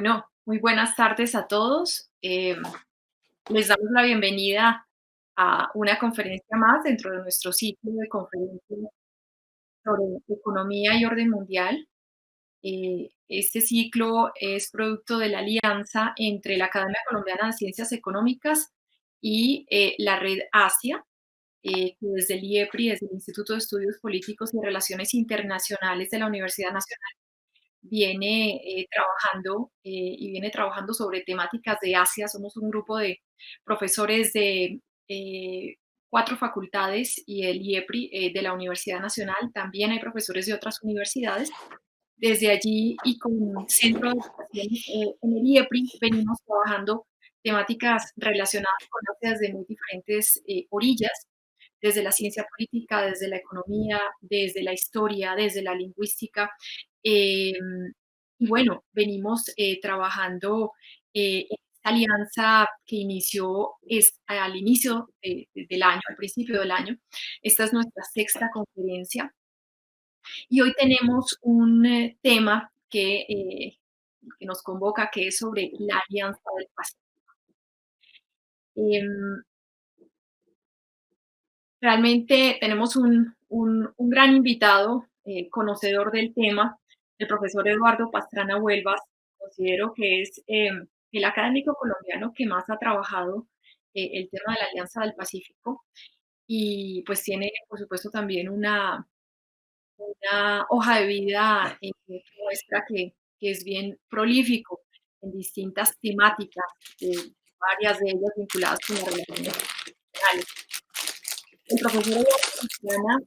Bueno, muy buenas tardes a todos. Les damos la bienvenida a una conferencia más dentro de nuestro ciclo de conferencias sobre economía y orden mundial. Este ciclo es producto de la alianza entre la Academia Colombiana de Ciencias Económicas y la Red Asia, que desde el IEPRI, desde el Instituto de Estudios Políticos y Relaciones Internacionales de la Universidad Nacional, viene trabajando sobre temáticas de Asia. Somos un grupo de profesores de 4 facultades y el IEPRI de la Universidad Nacional. También hay profesores de otras universidades. Desde allí y con centro de operaciones en el IEPRI venimos trabajando temáticas relacionadas con Asia desde muy diferentes orillas, desde la ciencia política, desde la economía, desde la historia, desde la lingüística. Eh, y bueno, venimos trabajando en esta alianza que inició al inicio del año, al principio del año. Esta es nuestra sexta conferencia y hoy tenemos un tema que nos convoca, que es sobre la Alianza del Pacífico. Em, Realmente tenemos un gran invitado, conocedor del tema, el profesor Eduardo Pastrana Huelvas. Considero que es el académico colombiano que más ha trabajado el tema de la Alianza del Pacífico y pues tiene, por supuesto, también una hoja de vida que muestra que es bien prolífico en distintas temáticas, varias de ellas vinculadas con las relaciones internacionales. El profesor Eduardo Pastrana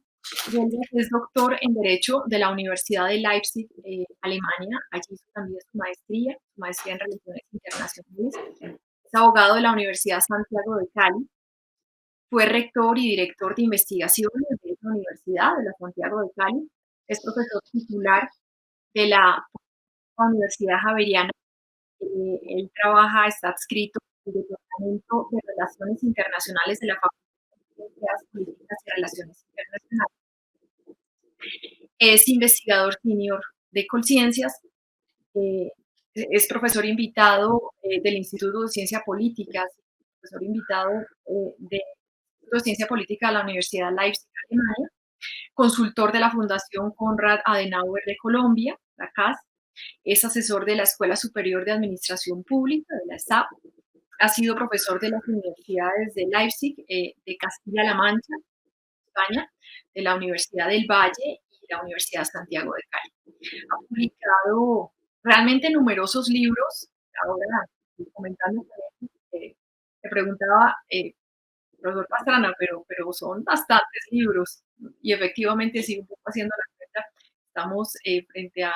Huelvas es doctor en Derecho de la Universidad de Leipzig, Alemania. Allí hizo también su maestría en Relaciones Internacionales. Es abogado de la Universidad Santiago de Cali. Fue rector y director de investigaciones de esa universidad, de la Santiago de Cali. Es profesor titular de la Universidad Javeriana. Él está adscrito al Departamento de Relaciones Internacionales de la Facultad de Ciencias Políticas y Relaciones Internacionales. Es investigador senior de Colciencias. eh, es profesor invitado del Instituto de Ciencia Política, profesor invitado del Instituto de Ciencia Política de la Universidad de Leipzig, Alemania, consultor de la Fundación Konrad Adenauer de Colombia, la CAS. Es asesor de la Escuela Superior de Administración Pública, de la ESAP. Ha sido profesor de las universidades de Leipzig, de Castilla-La Mancha, España, de la Universidad del Valle y la Universidad Santiago de Cali. Ha publicado realmente numerosos libros. Ahora, comentando, te preguntaba, profesor Pastrana, pero son bastantes libros y efectivamente, sigo un poco haciendo la cuenta, estamos frente a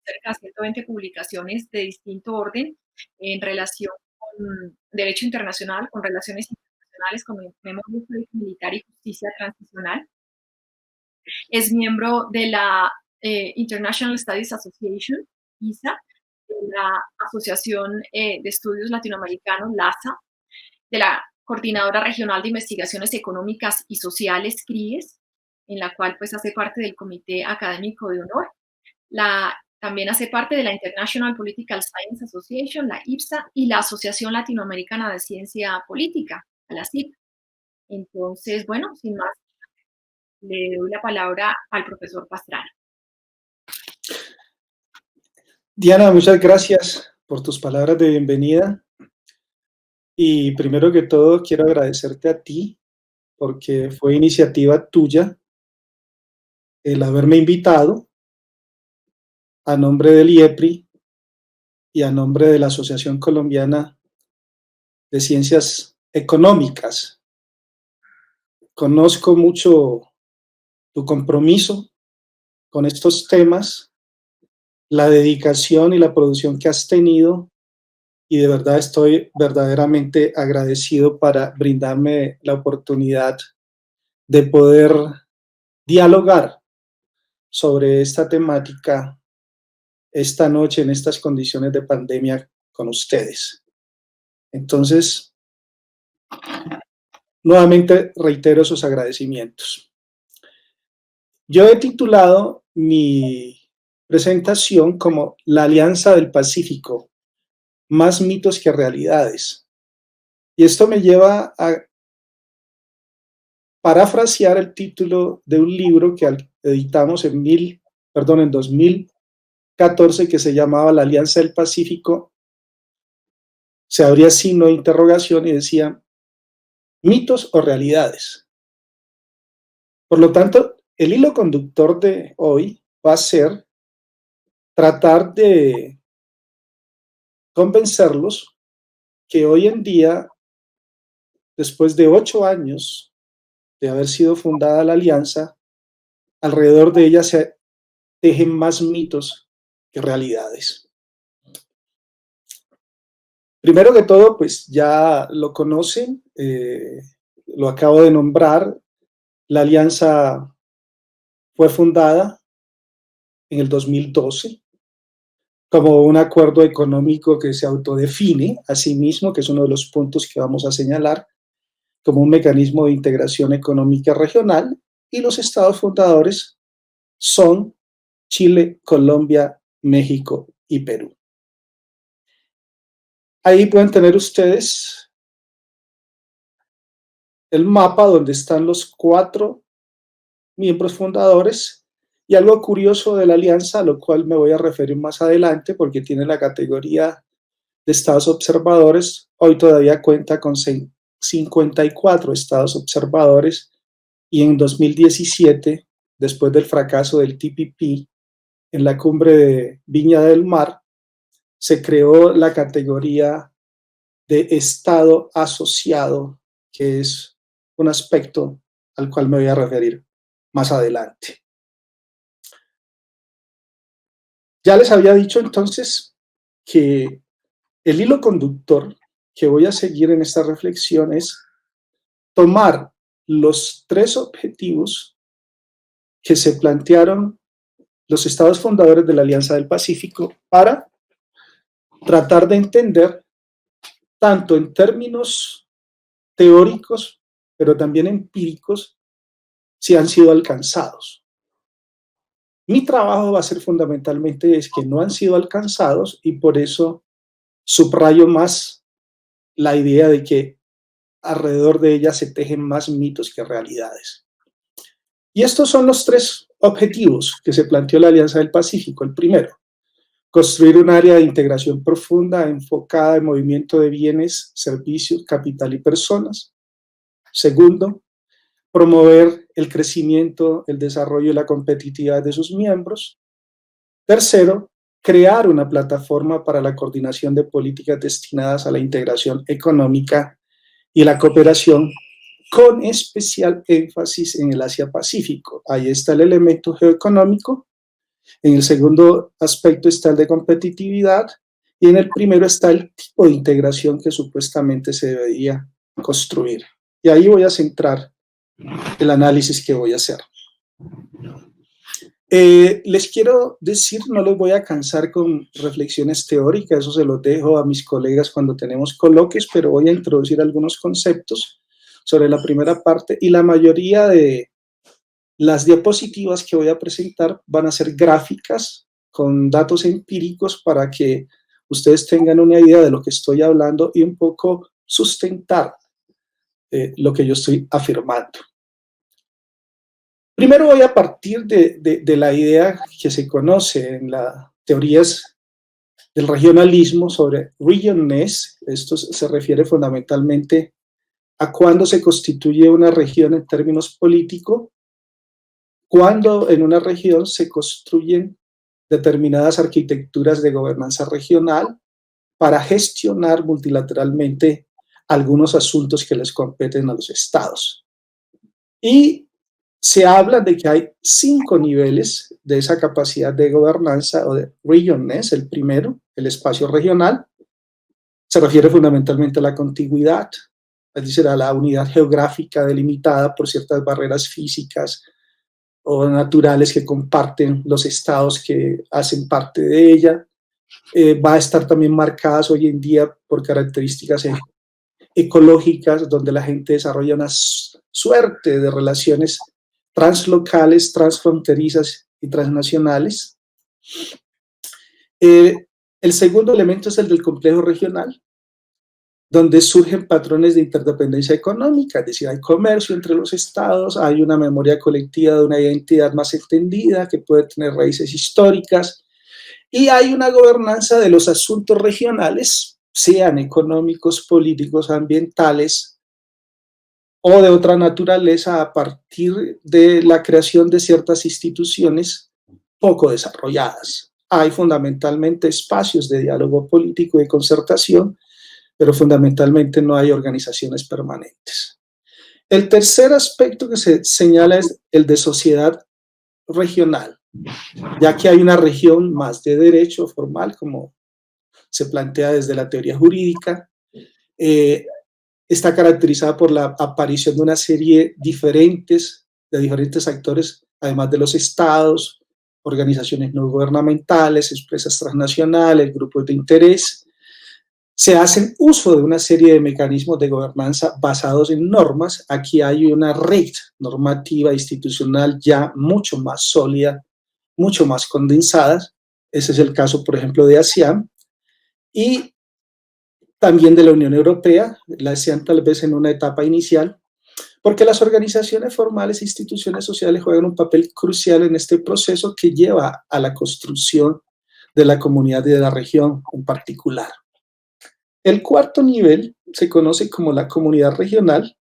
cerca de 120 publicaciones de distinto orden en relación con derecho internacional, con relaciones internacionales, con memoria histórica militar y justicia transicional. Es miembro de la International Studies Association, ISA, de la Asociación de Estudios Latinoamericanos, LASA, de la Coordinadora Regional de Investigaciones Económicas y Sociales, CRIES, en la cual pues hace parte del Comité Académico de Honor. También hace parte de la International Political Science Association, la IPSA, y la Asociación Latinoamericana de Ciencia Política, la CIP. Entonces, bueno, sin más, le doy la palabra al profesor Pastrana. Diana, muchas gracias por tus palabras de bienvenida. Y primero que todo, quiero agradecerte a ti, porque fue iniciativa tuya el haberme invitado a nombre del IEPRI y a nombre de la Asociación Colombiana de Ciencias Económicas. Conozco mucho tu compromiso con estos temas, la dedicación y la producción que has tenido, y de verdad estoy verdaderamente agradecido para brindarme la oportunidad de poder dialogar sobre esta temática esta noche en estas condiciones de pandemia con ustedes. Entonces, nuevamente reitero esos agradecimientos. Yo he titulado mi presentación como La Alianza del Pacífico, más mitos que realidades. Y esto me lleva a parafrasear el título de un libro que editamos en 2014, que se llamaba La Alianza del Pacífico. Se abría signo de interrogación y decía, ¿mitos o realidades? Por lo tanto, el hilo conductor de hoy va a ser tratar de convencerlos que hoy en día, después de 8 años de haber sido fundada la alianza, alrededor de ella se tejen más mitos que realidades. Primero que todo, pues ya lo conocen, lo acabo de nombrar, la alianza fue fundada en el 2012 como un acuerdo económico que se autodefine a sí mismo, que es uno de los puntos que vamos a señalar, como un mecanismo de integración económica regional, y los estados fundadores son Chile, Colombia, México y Perú. Ahí pueden tener ustedes el mapa donde están los 4 miembros fundadores, y algo curioso de la alianza, a lo cual me voy a referir más adelante porque tiene la categoría de estados observadores, hoy todavía cuenta con 54 estados observadores, y en 2017, después del fracaso del TPP en la cumbre de Viña del Mar, se creó la categoría de estado asociado, que es un aspecto al cual me voy a referir más adelante. Ya les había dicho entonces que el hilo conductor que voy a seguir en esta reflexión es tomar los 3 objetivos que se plantearon los estados fundadores de la Alianza del Pacífico para tratar de entender, tanto en términos teóricos, pero también empíricos, si han sido alcanzados. Mi trabajo va a ser fundamentalmente es que no han sido alcanzados, y por eso subrayo más la idea de que alrededor de ella se tejen más mitos que realidades. Y estos son los 3 objetivos que se planteó la Alianza del Pacífico. El primero, construir un área de integración profunda enfocada en movimiento de bienes, servicios, capital y personas. Segundo, promover el crecimiento, el desarrollo y la competitividad de sus miembros. Tercero, crear una plataforma para la coordinación de políticas destinadas a la integración económica y la cooperación, con especial énfasis en el Asia-Pacífico. Ahí está el elemento geoeconómico. En el segundo aspecto está el de competitividad, y en el primero está el tipo de integración que supuestamente se debería construir. Y ahí voy a centrar el análisis que voy a hacer. Les quiero decir, no los voy a cansar con reflexiones teóricas, eso se los dejo a mis colegas cuando tenemos coloquios, pero voy a introducir algunos conceptos sobre la primera parte, y la mayoría de las diapositivas que voy a presentar van a ser gráficas con datos empíricos para que ustedes tengan una idea de lo que estoy hablando y un poco sustentar lo que yo estoy afirmando. Primero voy a partir de la idea que se conoce en las teorías del regionalismo sobre regionness. Esto se refiere fundamentalmente a cuándo se constituye una región en términos políticos, cuando en una región se construyen determinadas arquitecturas de gobernanza regional para gestionar multilateralmente algunos asuntos que les competen a los estados. Y se habla de que hay 5 niveles de esa capacidad de gobernanza o de regionness. El primero, el espacio regional, se refiere fundamentalmente a la contigüidad, es decir, a la unidad geográfica delimitada por ciertas barreras físicas o naturales que comparten los estados que hacen parte de ella. Va a estar también marcadas hoy en día por características ecológicas, donde la gente desarrolla una suerte de relaciones translocales, transfronterizas y transnacionales. El segundo elemento es el del complejo regional, donde surgen patrones de interdependencia económica, es decir, hay comercio entre los estados, hay una memoria colectiva de una identidad más extendida que puede tener raíces históricas, y hay una gobernanza de los asuntos regionales, sean económicos, políticos, ambientales o de otra naturaleza, a partir de la creación de ciertas instituciones poco desarrolladas. Hay fundamentalmente espacios de diálogo político y de concertación, pero fundamentalmente no hay organizaciones permanentes. El tercer aspecto que se señala es el de sociedad regional, ya que hay una región más de derecho formal, como se plantea desde la teoría jurídica, está caracterizada por la aparición de una serie de diferentes actores, además de los estados, organizaciones no gubernamentales, empresas transnacionales, grupos de interés. Se hacen uso de una serie de mecanismos de gobernanza basados en normas. Aquí hay una red normativa institucional ya mucho más sólida, mucho más condensada. Ese es el caso, por ejemplo, de ASEAN y también de la Unión Europea, la ASEAN tal vez en una etapa inicial, porque las organizaciones formales e instituciones sociales juegan un papel crucial en este proceso que lleva a la construcción de la comunidad y de la región en particular. El cuarto nivel se conoce como la comunidad regional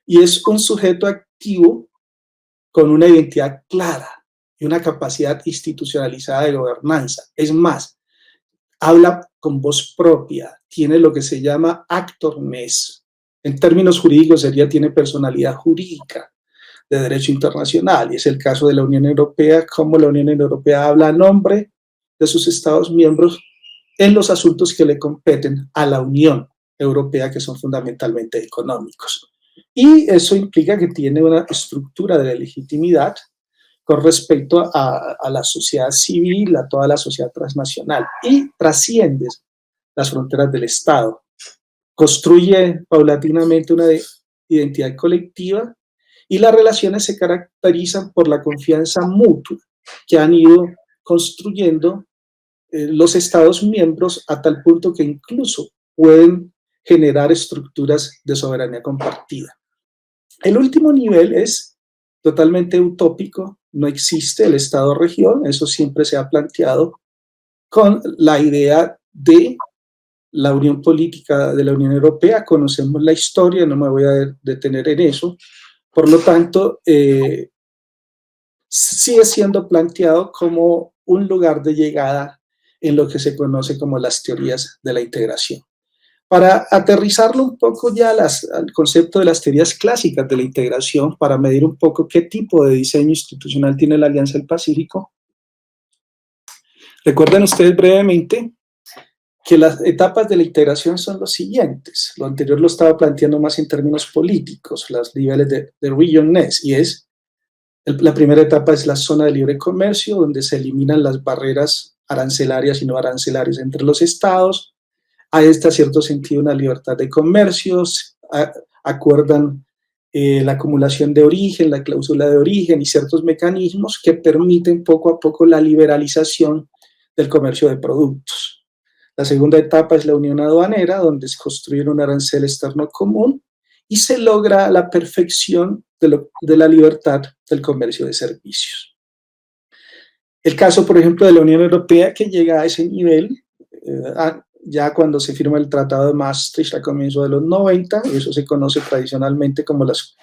y es un sujeto activo con una identidad clara y una capacidad institucionalizada de gobernanza. Es más, habla con voz propia, tiene lo que se llama actorness. En términos jurídicos tiene personalidad jurídica de derecho internacional, y es el caso de la Unión Europea, como la Unión Europea habla a nombre de sus Estados miembros en los asuntos que le competen a la Unión Europea, que son fundamentalmente económicos. Y eso implica que tiene una estructura de legitimidad con respecto a la sociedad civil, a toda la sociedad transnacional, y trasciende las fronteras del Estado. Construye paulatinamente una identidad colectiva y las relaciones se caracterizan por la confianza mutua que han ido construyendo los Estados miembros, a tal punto que incluso pueden generar estructuras de soberanía compartida. El último nivel es totalmente utópico, no existe el Estado-región, eso siempre se ha planteado con la idea de la unión política de la Unión Europea. Conocemos la historia, no me voy a detener en eso, por lo tanto, sigue siendo planteado como un lugar de llegada en lo que se conoce como las teorías de la integración. Para aterrizarlo un poco ya al concepto de las teorías clásicas de la integración, para medir un poco qué tipo de diseño institucional tiene la Alianza del Pacífico, recuerden ustedes brevemente que las etapas de la integración son los siguientes. Lo anterior lo estaba planteando más en términos políticos, los niveles de regionness, y es la primera etapa es la zona de libre comercio, donde se eliminan las barreras arancelarias y no arancelarias entre los estados. Hay hasta cierto sentido una libertad de comercios, acuerdan la acumulación de origen, la cláusula de origen y ciertos mecanismos que permiten poco a poco la liberalización del comercio de productos. La segunda etapa es la unión aduanera, donde se construye un arancel externo común y se logra la perfección de la libertad del comercio de servicios. El caso, por ejemplo, de la Unión Europea, que llega a ese nivel ya cuando se firma el Tratado de Maastricht a comienzos de los 90, y eso se conoce tradicionalmente como las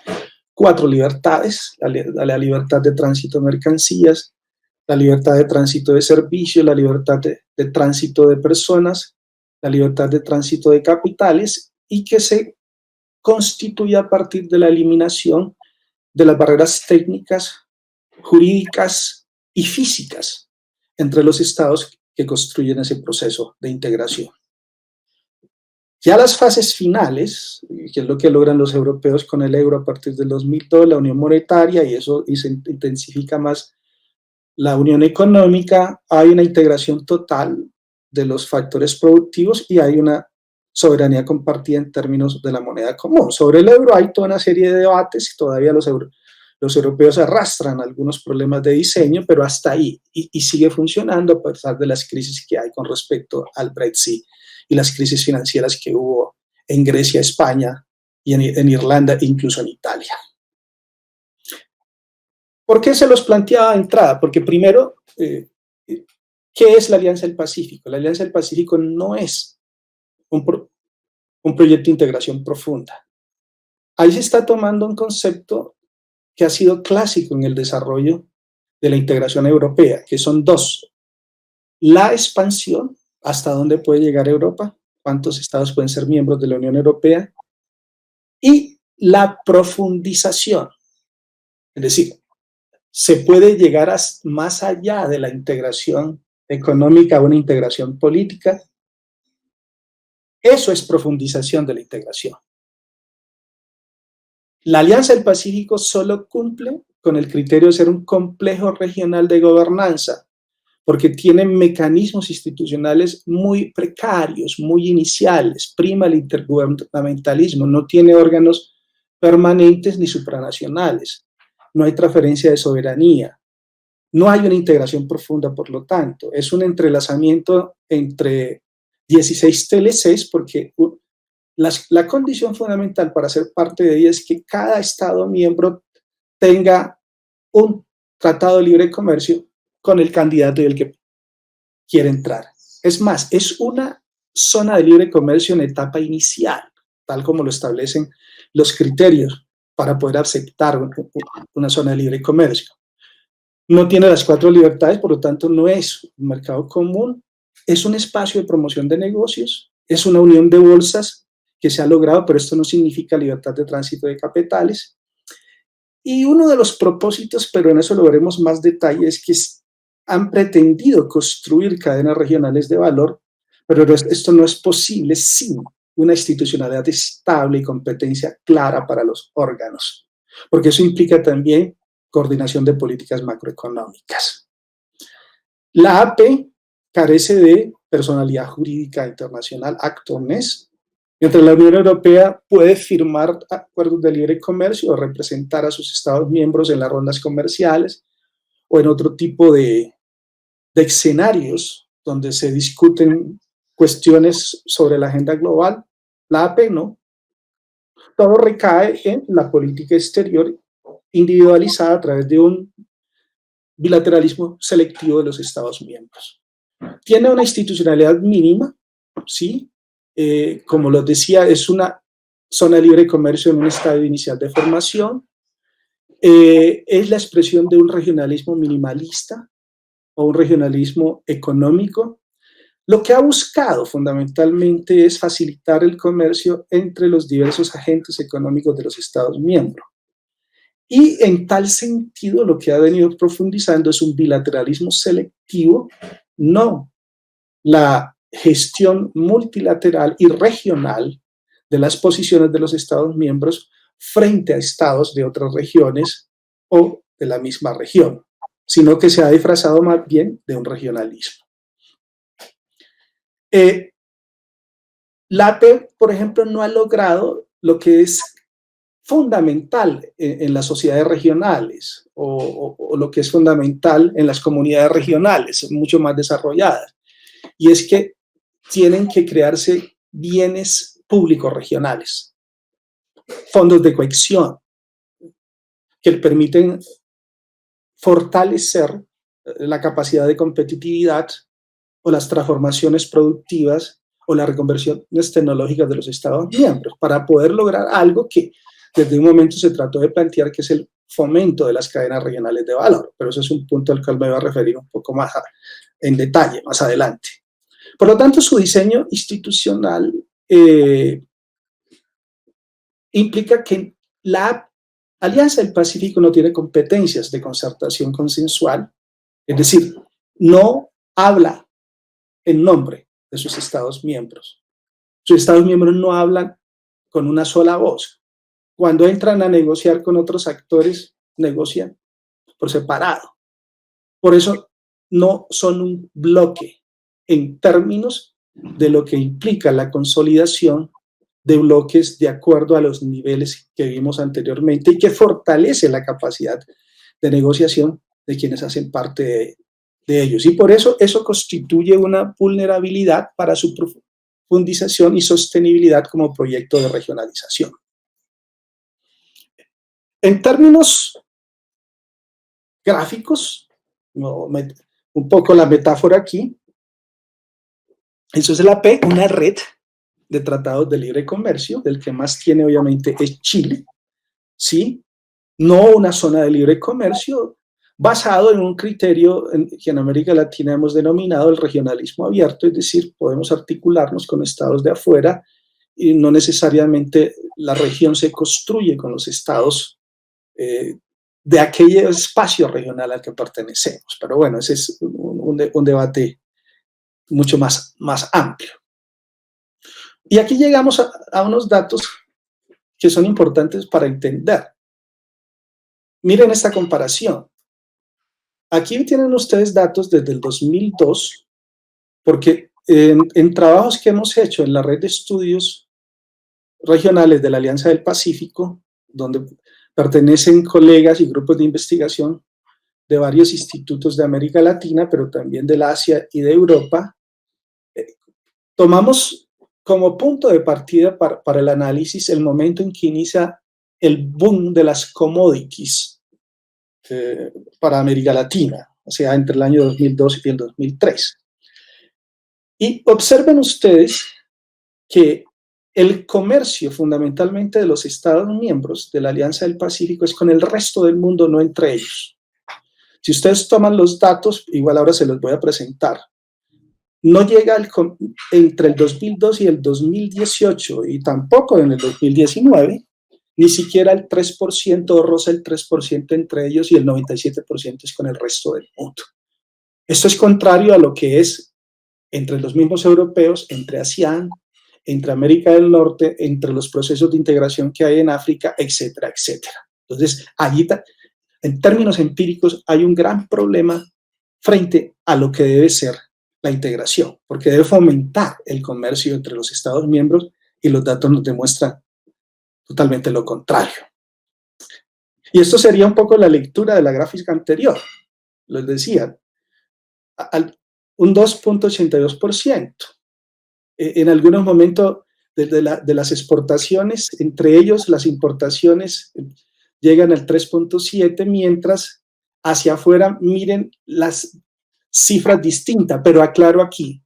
4 libertades: la libertad de tránsito de mercancías, la libertad de tránsito de servicios, la libertad de tránsito de personas, la libertad de tránsito de capitales, y que se constituye a partir de la eliminación de las barreras técnicas, jurídicas y físicas entre los estados que construyen ese proceso de integración. Ya las fases finales, que es lo que logran los europeos con el euro a partir del 2002, la unión monetaria, y se intensifica más la unión económica, hay una integración total de los factores productivos y hay una soberanía compartida en términos de la moneda común. Sobre el euro hay toda una serie de debates y todavía los Los europeos arrastran algunos problemas de diseño, pero hasta ahí, y sigue funcionando a pesar de las crisis que hay con respecto al Brexit y las crisis financieras que hubo en Grecia, España y en Irlanda, incluso en Italia. ¿Por qué se los planteaba de entrada? Porque primero, ¿qué es la Alianza del Pacífico? La Alianza del Pacífico no es un proyecto de integración profunda. Ahí se está tomando un concepto que ha sido clásico en el desarrollo de la integración europea, que son dos: la expansión, hasta dónde puede llegar Europa, cuántos estados pueden ser miembros de la Unión Europea, y la profundización, es decir, se puede llegar más allá de la integración económica a una integración política. Eso es profundización de la integración. La Alianza del Pacífico solo cumple con el criterio de ser un complejo regional de gobernanza, porque tiene mecanismos institucionales muy precarios, muy iniciales, prima el intergubernamentalismo, no tiene órganos permanentes ni supranacionales, no hay transferencia de soberanía, no hay una integración profunda, por lo tanto, es un entrelazamiento entre 16 TLCs, porque la condición fundamental para ser parte de ella es que cada Estado miembro tenga un tratado de libre comercio con el candidato y el que quiere entrar. Es más, es una zona de libre comercio en etapa inicial, tal como lo establecen los criterios para poder aceptar una zona de libre comercio. No tiene las 4 libertades, por lo tanto no es un mercado común, es un espacio de promoción de negocios, es una unión de bolsas que se ha logrado, pero esto no significa libertad de tránsito de capitales. Y uno de los propósitos, pero en eso lo veremos más detalle, es que han pretendido construir cadenas regionales de valor, pero esto no es posible sin una institucionalidad estable y competencia clara para los órganos, porque eso implica también coordinación de políticas macroeconómicas. La AP carece de personalidad jurídica internacional, actores. Mientras la Unión Europea puede firmar acuerdos de libre comercio o representar a sus Estados miembros en las rondas comerciales o en otro tipo de escenarios donde se discuten cuestiones sobre la agenda global, la AP no. Todo recae en la política exterior individualizada a través de un bilateralismo selectivo de los Estados miembros. Tiene una institucionalidad mínima, ¿sí? Como lo decía, es una zona de libre comercio en un estadio inicial de formación. Es la expresión de un regionalismo minimalista o un regionalismo económico. Lo que ha buscado fundamentalmente es facilitar el comercio entre los diversos agentes económicos de los Estados miembros. Y en tal sentido, lo que ha venido profundizando es un bilateralismo selectivo, no la gestión multilateral y regional de las posiciones de los Estados miembros frente a estados de otras regiones o de la misma región, sino que se ha disfrazado más bien de un regionalismo. La AP, por ejemplo, no ha logrado lo que es fundamental en las sociedades regionales o lo que es fundamental en las comunidades regionales, mucho más desarrolladas, y es que tienen que crearse bienes públicos regionales, fondos de cohesión, que permiten fortalecer la capacidad de competitividad o las transformaciones productivas o las reconversiones tecnológicas de los Estados miembros, para poder lograr algo que desde un momento se trató de plantear, que es el fomento de las cadenas regionales de valor, pero eso es un punto al cual me voy a referir un poco más en detalle más adelante. Por lo tanto, su diseño institucional implica que la Alianza del Pacífico no tiene competencias de concertación consensual, es decir, no habla en nombre de sus Estados miembros. Sus Estados miembros no hablan con una sola voz. Cuando entran a negociar con otros actores, negocian por separado. Por eso no son un bloque en términos de lo que implica la consolidación de bloques de acuerdo a los niveles que vimos anteriormente y que fortalece la capacidad de negociación de quienes hacen parte de ellos. Y por eso constituye una vulnerabilidad para su profundización y sostenibilidad como proyecto de regionalización. En términos gráficos, un poco la metáfora aquí, eso es la P, una red de tratados de libre comercio, del que más tiene obviamente es Chile, ¿sí? No una zona de libre comercio basado en un criterio que en América Latina hemos denominado el regionalismo abierto, es decir, podemos articularnos con estados de afuera y no necesariamente la región se construye con los estados de aquel espacio regional al que pertenecemos. Pero bueno, ese es un debate mucho más amplio. Y aquí llegamos a unos datos que son importantes para entender. Miren esta comparación. Aquí tienen ustedes datos desde el 2002, porque en trabajos que hemos hecho en la red de estudios regionales de la Alianza del Pacífico, donde pertenecen colegas y grupos de investigación de varios institutos de América Latina, pero también del Asia y de Europa, tomamos como punto de partida para el análisis el momento en que inicia el boom de las commodities para América Latina, o sea, entre el año 2002 y el 2003. Y observen ustedes que el comercio fundamentalmente de los Estados miembros de la Alianza del Pacífico es con el resto del mundo, no entre ellos. Si ustedes toman los datos, igual ahora se los voy a presentar, no llega entre el 2002 y el 2018 y tampoco en el 2019, ni siquiera el 3% o roza el 3% entre ellos y el 97% es con el resto del mundo. Esto es contrario a lo que es entre los mismos europeos, entre ASEAN, entre América del Norte, entre los procesos de integración que hay en África, etcétera, etcétera. Entonces, allí, en términos empíricos, hay un gran problema frente a lo que debe ser la integración, porque debe fomentar el comercio entre los Estados miembros y los datos nos demuestran totalmente lo contrario. Y esto sería un poco la lectura de la gráfica anterior. Les decía, un 2.82%. En algunos momentos de las exportaciones, entre ellos las importaciones llegan al 3.7%, mientras hacia afuera miren las cifras distintas, pero aclaro aquí,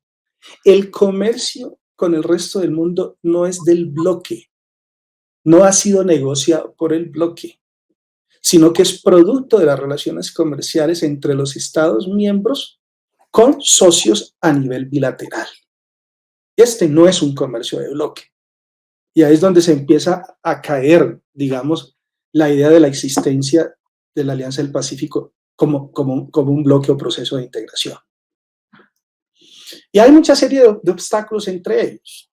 el comercio con el resto del mundo no es del bloque, no ha sido negociado por el bloque, sino que es producto de las relaciones comerciales entre los Estados miembros con socios a nivel bilateral. Este no es un comercio de bloque. Y ahí es donde se empieza a caer, digamos, la idea de la existencia de la Alianza del Pacífico como un bloque o proceso de integración. Y hay mucha serie de obstáculos entre ellos.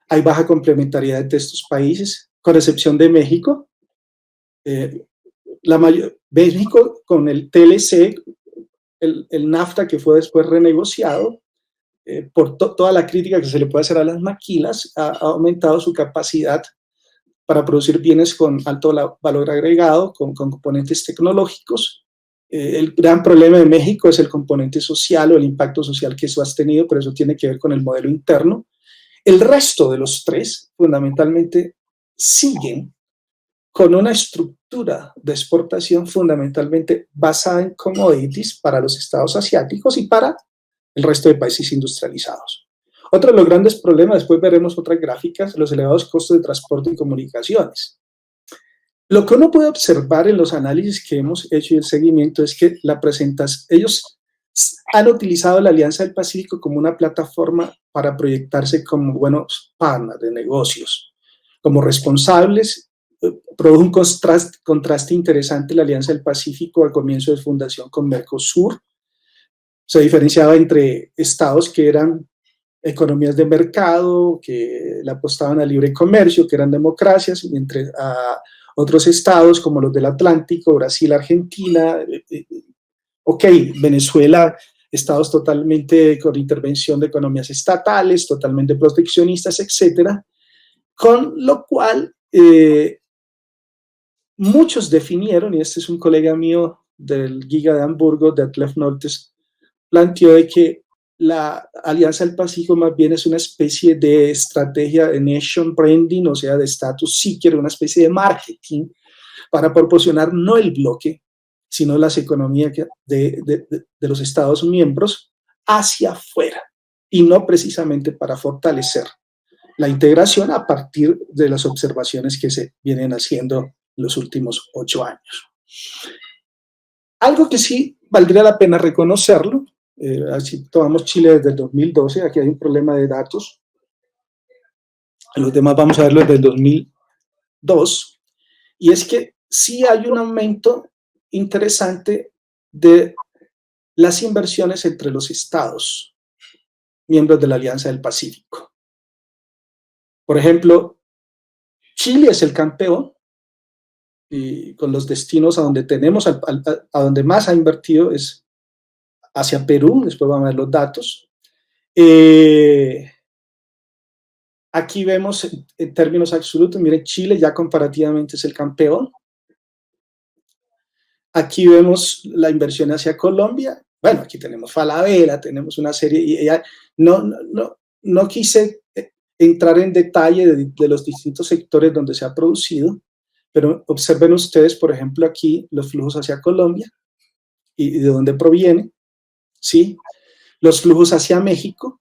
Hay baja complementariedad entre estos países, con excepción de México. México con el TLC, el NAFTA que fue después renegociado, por toda la crítica que se le puede hacer a las maquilas, ha aumentado su capacidad para producir bienes con alto valor agregado, con componentes tecnológicos. El gran problema de México es el componente social o el impacto social que eso ha tenido, pero eso tiene que ver con el modelo interno. El resto de los tres, fundamentalmente, siguen con una estructura de exportación fundamentalmente basada en commodities para los estados asiáticos y para el resto de países industrializados. Otro de los grandes problemas, después veremos otras gráficas, los elevados costos de transporte y comunicaciones. Lo que uno puede observar en los análisis que hemos hecho y el seguimiento es que ellos han utilizado la Alianza del Pacífico como una plataforma para proyectarse como buenos partners de negocios, como responsables. Produjo un contraste interesante la Alianza del Pacífico al comienzo de su fundación con Mercosur. Se diferenciaba entre estados que eran economías de mercado, que le apostaban al libre comercio, que eran democracias, mientras otros estados como los del Atlántico, Brasil, Argentina, Venezuela, estados totalmente con intervención de economías estatales, totalmente proteccionistas, etcétera, Con lo cual, muchos definieron, y este es un colega mío del Giga de Hamburgo, de Atlef Noltes, planteó de que la Alianza del Pacífico más bien es una especie de estrategia de nation branding, o sea, de status seeker, una especie de marketing para proporcionar no el bloque, sino las economías de los Estados miembros hacia afuera, y no precisamente para fortalecer la integración a partir de las observaciones que se vienen haciendo en los últimos 8 años. Algo que sí valdría la pena reconocerlo, así tomamos Chile desde el 2012, aquí hay un problema de datos, los demás vamos a verlo desde el 2002, y es que sí hay un aumento interesante de las inversiones entre los estados miembros de la Alianza del Pacífico. Por ejemplo, Chile es el campeón, y con los destinos a donde tenemos, a donde más ha invertido es hacia Perú, después vamos a ver los datos. Aquí vemos en términos absolutos, miren, Chile ya comparativamente es el campeón. Aquí vemos la inversión hacia Colombia. Bueno, aquí tenemos Falabella, tenemos una serie, y no quise entrar en detalle de los distintos sectores donde se ha producido, pero observen ustedes, por ejemplo, aquí los flujos hacia Colombia y de dónde proviene, ¿sí? Los flujos hacia México,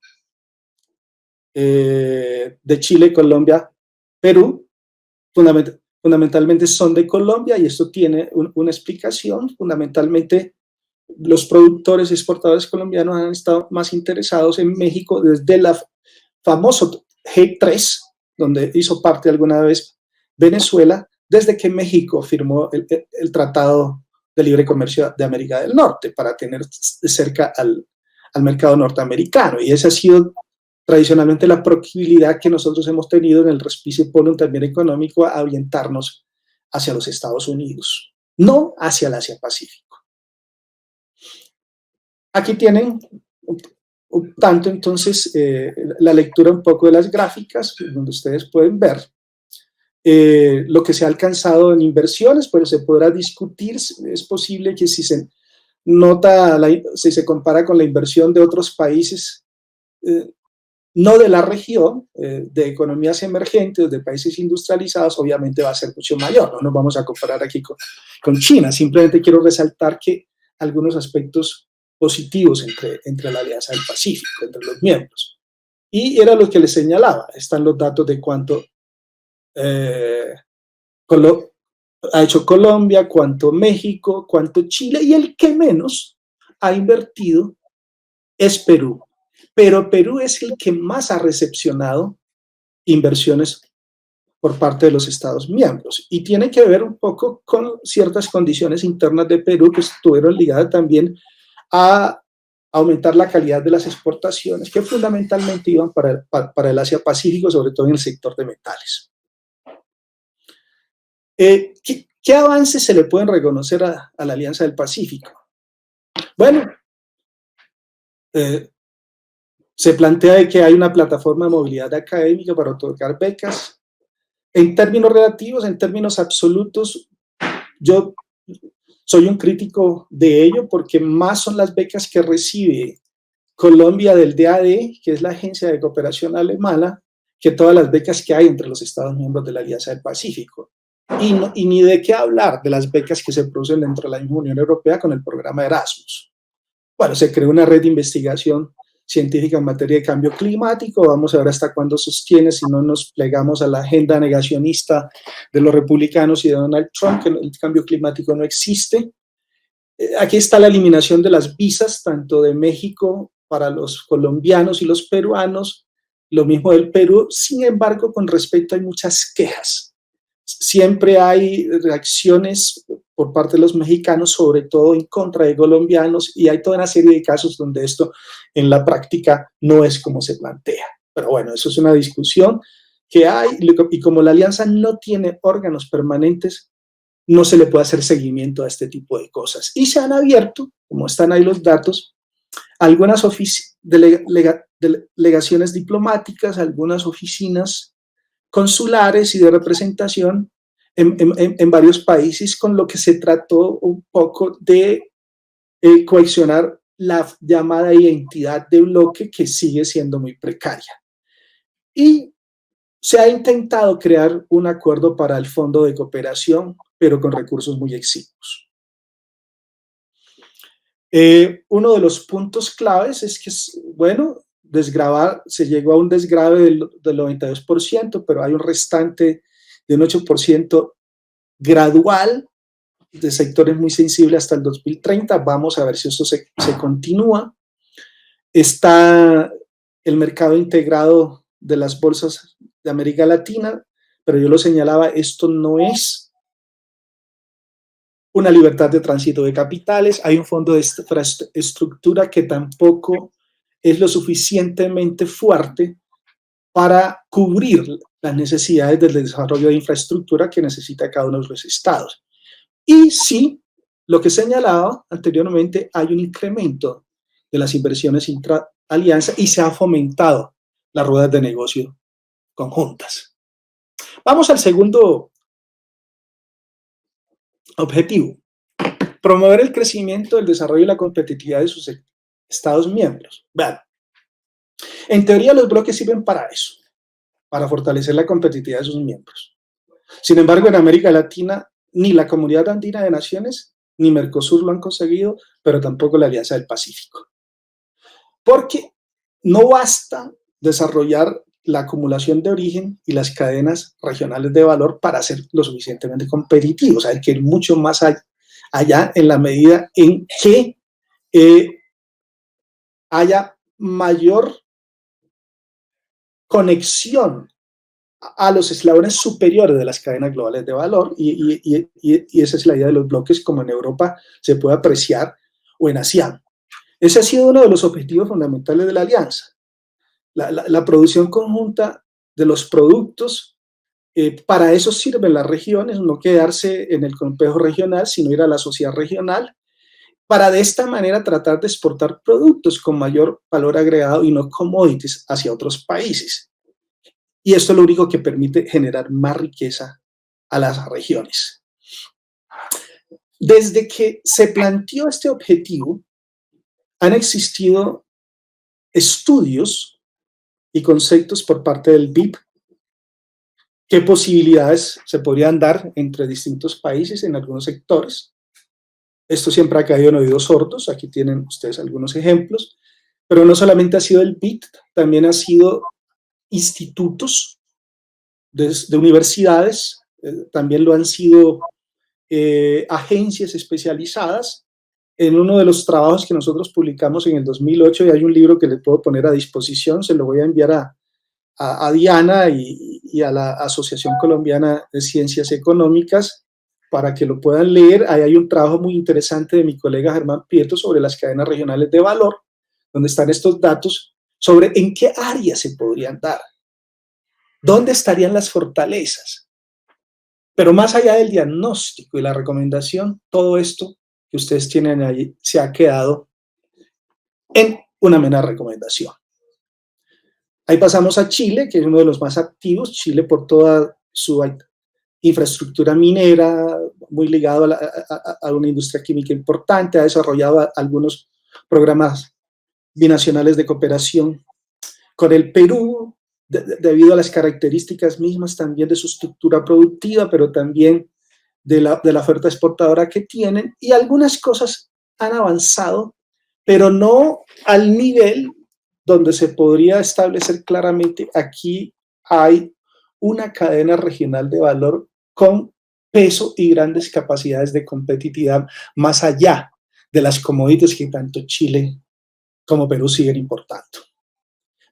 de Chile, Colombia, Perú, fundamentalmente son de Colombia, y esto tiene una explicación. Fundamentalmente, los productores y exportadores colombianos han estado más interesados en México desde el famoso G3, donde hizo parte alguna vez Venezuela, desde que México firmó el Tratado de Libre Comercio de América del Norte para tener cerca al mercado norteamericano. Y esa ha sido tradicionalmente la proximidad que nosotros hemos tenido en el Respicio Polo también económico a orientarnos hacia los Estados Unidos, no hacia el Asia-Pacífico. Aquí tienen un tanto entonces la lectura un poco de las gráficas, donde ustedes pueden ver lo que se ha alcanzado en inversiones, pero se podrá discutir. Es posible que si se nota, si se compara con la inversión de otros países, no de la región, de economías emergentes, de países industrializados, obviamente va a ser mucho mayor. No nos vamos a comparar aquí con China. Simplemente quiero resaltar que algunos aspectos positivos entre la Alianza del Pacífico, entre los miembros. Y era lo que les señalaba. Están los datos de cuánto ha hecho Colombia, cuánto México, cuánto Chile, y el que menos ha invertido es Perú. Pero Perú es el que más ha recepcionado inversiones por parte de los Estados miembros, y tiene que ver un poco con ciertas condiciones internas de Perú que estuvieron ligadas también a aumentar la calidad de las exportaciones, que fundamentalmente iban para el Asia-Pacífico, sobre todo en el sector de metales. ¿Qué avances se le pueden reconocer a la Alianza del Pacífico? Bueno, se plantea que hay una plataforma de movilidad académica para otorgar becas. En términos relativos, en términos absolutos, yo soy un crítico de ello, porque más son las becas que recibe Colombia del DAD, que es la Agencia de Cooperación Alemana, que todas las becas que hay entre los Estados miembros de la Alianza del Pacífico. Y ni de qué hablar de las becas que se producen dentro de la misma Unión Europea con el programa Erasmus. Bueno, se creó una red de investigación científica en materia de cambio climático. Vamos a ver hasta cuándo sostiene, si no nos plegamos a la agenda negacionista de los republicanos y de Donald Trump, que el cambio climático no existe. Aquí está la eliminación de las visas, tanto de México para los colombianos y los peruanos, lo mismo del Perú. Sin embargo, con respecto hay muchas quejas. Siempre hay reacciones por parte de los mexicanos, sobre todo en contra de colombianos, y hay toda una serie de casos donde esto en la práctica no es como se plantea. Pero bueno, eso es una discusión que hay, y como la alianza no tiene órganos permanentes, no se le puede hacer seguimiento a este tipo de cosas. Y se han abierto, como están ahí los datos, algunas delegaciones diplomáticas, algunas oficinas consulares y de representación en varios países, con lo que se trató un poco de coaccionar la llamada identidad de bloque, que sigue siendo muy precaria. Y se ha intentado crear un acuerdo para el fondo de cooperación, pero con recursos muy exiguos. Uno de los puntos claves es que, bueno, desgravar, se llegó a un desgrave del 92%, pero hay un restante de un 8% gradual de sectores muy sensibles hasta el 2030. Vamos a ver si eso se continúa. Está el mercado integrado de las bolsas de América Latina, pero yo lo señalaba, esto no es una libertad de tránsito de capitales. Hay un fondo de infraestructura que tampoco es lo suficientemente fuerte para cubrir las necesidades del desarrollo de infraestructura que necesita cada uno de los estados. Y sí, lo que señalaba anteriormente, hay un incremento de las inversiones intra-alianza y se ha fomentado las ruedas de negocio conjuntas. Vamos al segundo objetivo: promover el crecimiento, el desarrollo y la competitividad de sus estados miembros. Vean, en teoría los bloques sirven para eso, para fortalecer la competitividad de sus miembros. Sin embargo, en América Latina, ni la Comunidad Andina de Naciones ni Mercosur lo han conseguido, pero tampoco la Alianza del Pacífico. Porque no basta desarrollar la acumulación de origen y las cadenas regionales de valor para ser lo suficientemente competitivos. Hay que ir mucho más allá en la medida en que haya mayor conexión a los eslabones superiores de las cadenas globales de valor, y esa es la idea de los bloques, como en Europa se puede apreciar, o en ASEAN. Ese ha sido uno de los objetivos fundamentales de la alianza, la producción conjunta de los productos. Para eso sirven las regiones, no quedarse en el complejo regional, sino ir a la sociedad regional, para de esta manera tratar de exportar productos con mayor valor agregado y no commodities hacia otros países. Y esto es lo único que permite generar más riqueza a las regiones. Desde que se planteó este objetivo, han existido estudios y conceptos por parte del BIP, qué posibilidades se podrían dar entre distintos países en algunos sectores. Esto siempre ha caído en oídos sordos. Aquí tienen ustedes algunos ejemplos, pero no solamente ha sido el BIP, también ha sido institutos de universidades, también lo han sido agencias especializadas. En uno de los trabajos que nosotros publicamos en el 2008, y hay un libro que le puedo poner a disposición, se lo voy a enviar a Diana y a la Asociación Colombiana de Ciencias Económicas para que lo puedan leer. Ahí hay un trabajo muy interesante de mi colega Germán Prieto sobre las cadenas regionales de valor, donde están estos datos sobre en qué áreas se podrían dar, dónde estarían las fortalezas. Pero más allá del diagnóstico y la recomendación, todo esto que ustedes tienen allí se ha quedado en una mera recomendación. Ahí pasamos a Chile, que es uno de los más activos. Chile, por toda su infraestructura minera, muy ligado a una industria química importante, ha desarrollado algunos programas binacionales de cooperación con el Perú, debido a las características mismas también de su estructura productiva, pero también de la oferta exportadora que tienen, y algunas cosas han avanzado, pero no al nivel donde se podría establecer claramente: aquí hay una cadena regional de valor con peso y grandes capacidades de competitividad, más allá de las commodities que tanto Chile como Perú siguen importando.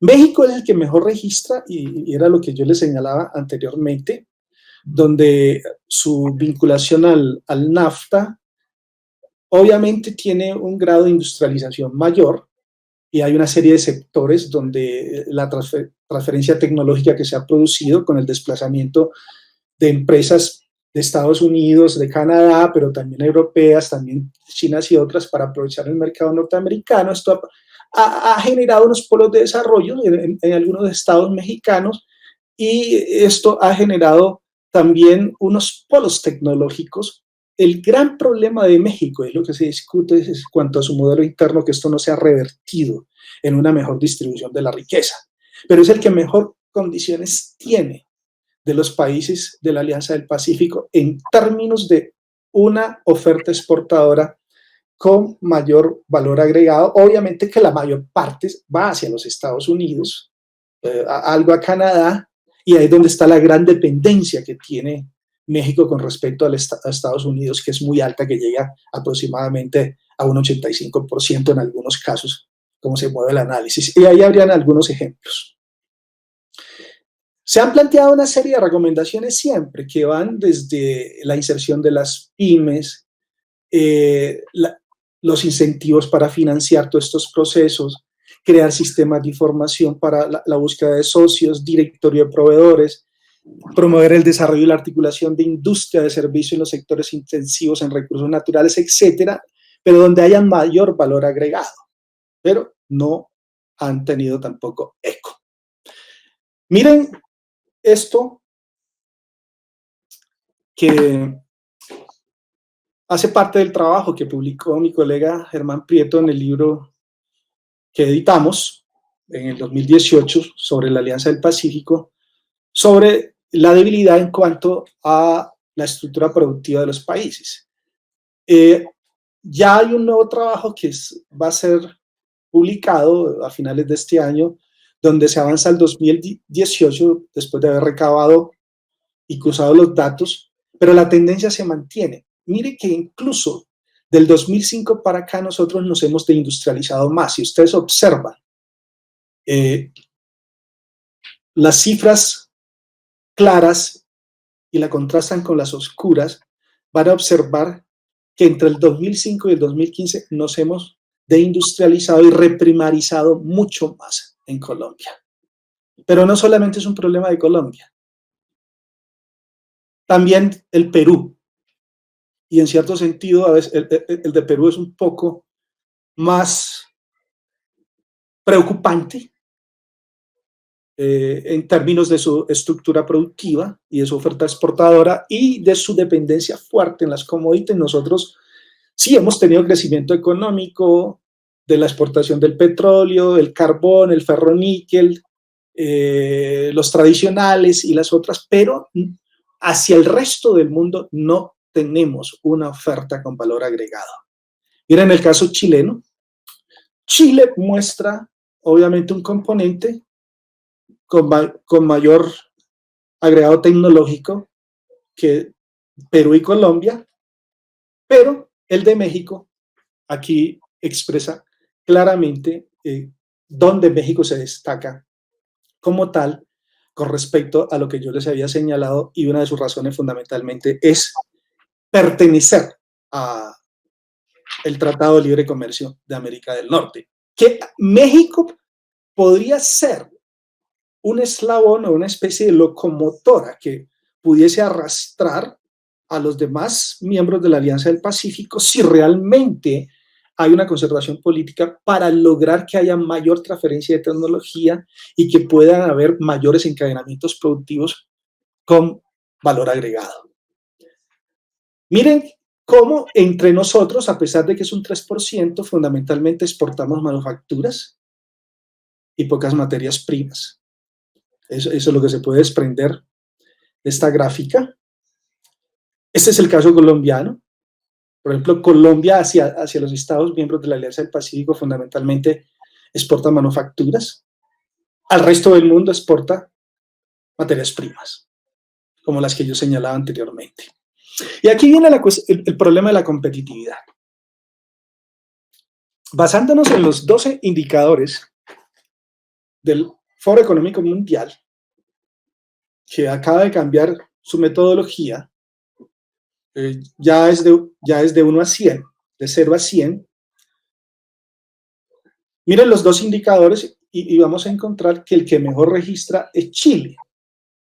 México es el que mejor registra, y era lo que yo les señalaba anteriormente, donde su vinculación al NAFTA obviamente tiene un grado de industrialización mayor, y hay una serie de sectores donde la transferencia tecnológica que se ha producido con el desplazamiento de empresas de Estados Unidos, de Canadá, pero también europeas, también chinas y otras, para aprovechar el mercado norteamericano. Esto ha generado unos polos de desarrollo en algunos estados mexicanos, y esto ha generado también unos polos tecnológicos. El gran problema de México, es lo que se discute es cuanto a su modelo interno, que esto no se ha revertido en una mejor distribución de la riqueza, pero es el que mejor condiciones tiene de los países de la Alianza del Pacífico en términos de una oferta exportadora con mayor valor agregado. Obviamente que la mayor parte va hacia los Estados Unidos, algo a Canadá, y ahí es donde está la gran dependencia que tiene México con respecto a Estados Unidos, que es muy alta, que llega aproximadamente a un 85% en algunos casos, como se mueve el análisis. Y ahí habrían algunos ejemplos. Se han planteado una serie de recomendaciones siempre, que van desde la inserción de las pymes, los incentivos para financiar todos estos procesos, crear sistemas de información para la búsqueda de socios, directorio de proveedores, promover el desarrollo y la articulación de industria de servicios en los sectores intensivos en recursos naturales, etcétera, pero donde haya mayor valor agregado, pero no han tenido tampoco eco. Miren esto que hace parte del trabajo que publicó mi colega Germán Prieto en el libro que editamos en el 2018 sobre la Alianza del Pacífico, sobre la debilidad en cuanto a la estructura productiva de los países. Ya hay un nuevo trabajo que va a ser publicado a finales de este año, donde se avanza al 2018 después de haber recabado y cruzado los datos, pero la tendencia se mantiene. Mire que incluso del 2005 para acá nosotros nos hemos deindustrializado más. Si ustedes observan las cifras claras y la contrastan con las oscuras, van a observar que entre el 2005 y el 2015 nos hemos deindustrializado y reprimarizado mucho más en Colombia. Pero no solamente es un problema de Colombia, también el Perú. Y en cierto sentido, a veces el de Perú es un poco más preocupante en términos de su estructura productiva y de su oferta exportadora y de su dependencia fuerte en las commodities. Nosotros sí hemos tenido crecimiento económico de la exportación del petróleo, el carbón, el ferroníquel, los tradicionales y las otras, pero hacia el resto del mundo no tenemos una oferta con valor agregado. Miren el caso chileno. Chile muestra obviamente un componente con mayor agregado tecnológico que Perú y Colombia, pero el de México aquí expresa claramente dónde México se destaca como tal con respecto a lo que yo les había señalado, y una de sus razones fundamentalmente es pertenecer a el Tratado de Libre Comercio de América del Norte, que México podría ser un eslabón o una especie de locomotora que pudiese arrastrar a los demás miembros de la Alianza del Pacífico si realmente hay una concertación política para lograr que haya mayor transferencia de tecnología y que puedan haber mayores encadenamientos productivos con valor agregado. Miren cómo entre nosotros, a pesar de que es un 3%, fundamentalmente exportamos manufacturas y pocas materias primas. Eso es lo que se puede desprender de esta gráfica. Este es el caso colombiano. Por ejemplo, Colombia hacia los Estados miembros de la Alianza del Pacífico fundamentalmente exporta manufacturas. Al resto del mundo exporta materias primas, como las que yo señalaba anteriormente. Y aquí viene el problema de la competitividad. Basándonos en los 12 indicadores del Foro Económico Mundial, que acaba de cambiar su metodología, ya es de 1 a 100, de 0 a 100. Miren los dos indicadores y vamos a encontrar que el que mejor registra es Chile.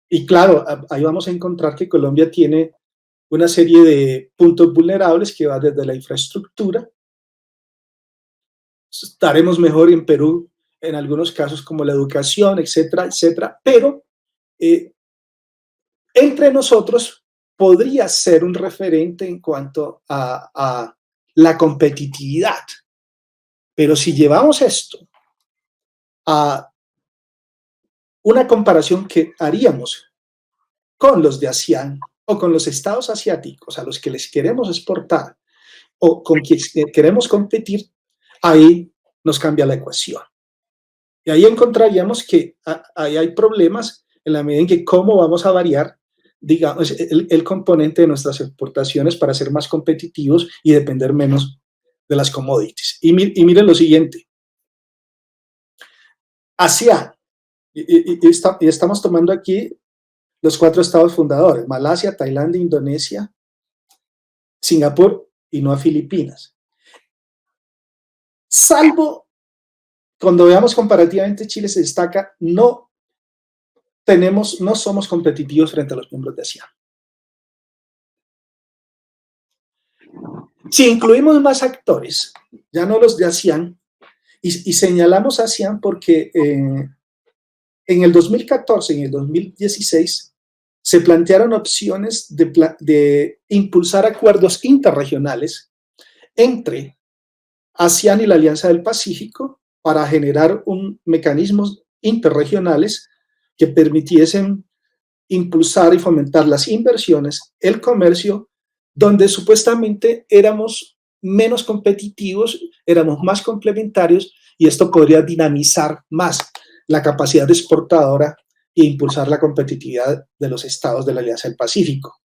Y claro, ahí vamos a encontrar que Colombia tiene una serie de puntos vulnerables que va desde la infraestructura. Estaremos mejor en Perú en algunos casos como la educación, etcétera, etcétera, pero entre nosotros podría ser un referente en cuanto a la competitividad. Pero si llevamos esto a una comparación que haríamos con los de ASEAN o con los estados asiáticos a los que les queremos exportar o con quienes queremos competir, ahí nos cambia la ecuación. Y ahí encontraríamos que ahí hay problemas en la medida en que cómo vamos a variar, digamos, el componente de nuestras exportaciones para ser más competitivos y depender menos de las commodities. Y miren lo siguiente. ASEAN, y estamos tomando aquí los 4 estados fundadores: Malasia, Tailandia, Indonesia, Singapur y no a Filipinas. Salvo cuando veamos comparativamente, Chile se destaca, no somos competitivos frente a los miembros de ASEAN. Si incluimos más actores, ya no los de ASEAN, y señalamos ASEAN porque en el 2014 y en el 2016 se plantearon opciones de impulsar acuerdos interregionales entre ASEAN y la Alianza del Pacífico para generar mecanismos interregionales que permitiesen impulsar y fomentar las inversiones, el comercio, donde supuestamente éramos menos competitivos, éramos más complementarios, y esto podría dinamizar más la capacidad exportadora e impulsar la competitividad de los estados de la Alianza del Pacífico.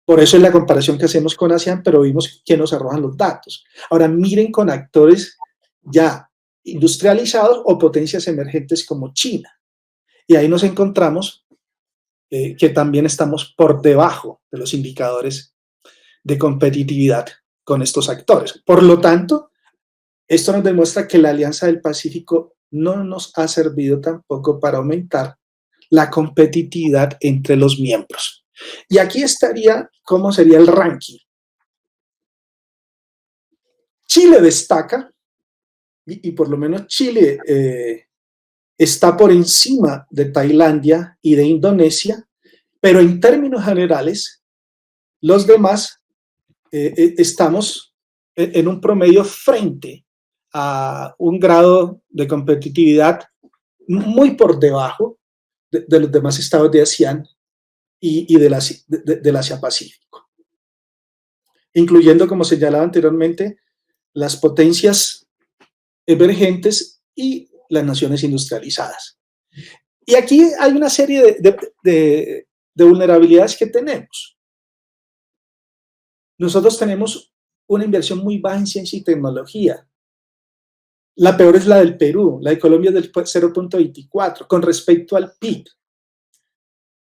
Por eso es la comparación que hacemos con ASEAN, pero vimos que nos arrojan los datos. Ahora miren con actores ya industrializados o potencias emergentes como China. Y ahí nos encontramos que también estamos por debajo de los indicadores de competitividad con estos actores. Por lo tanto, esto nos demuestra que la Alianza del Pacífico no nos ha servido tampoco para aumentar la competitividad entre los miembros. Y aquí estaría cómo sería el ranking. Chile destaca, y por lo menos Chile está por encima de Tailandia y de Indonesia, pero en términos generales, los demás estamos en un promedio frente a un grado de competitividad muy por debajo de los demás estados de ASEAN y del Asia-Pacífico, incluyendo, como señalaba anteriormente, las potencias emergentes y las naciones industrializadas. Y aquí hay una serie de vulnerabilidades que tenemos. Nosotros tenemos una inversión muy baja en ciencia y tecnología. La peor es la del Perú, la de Colombia es del 0.24 con respecto al PIB.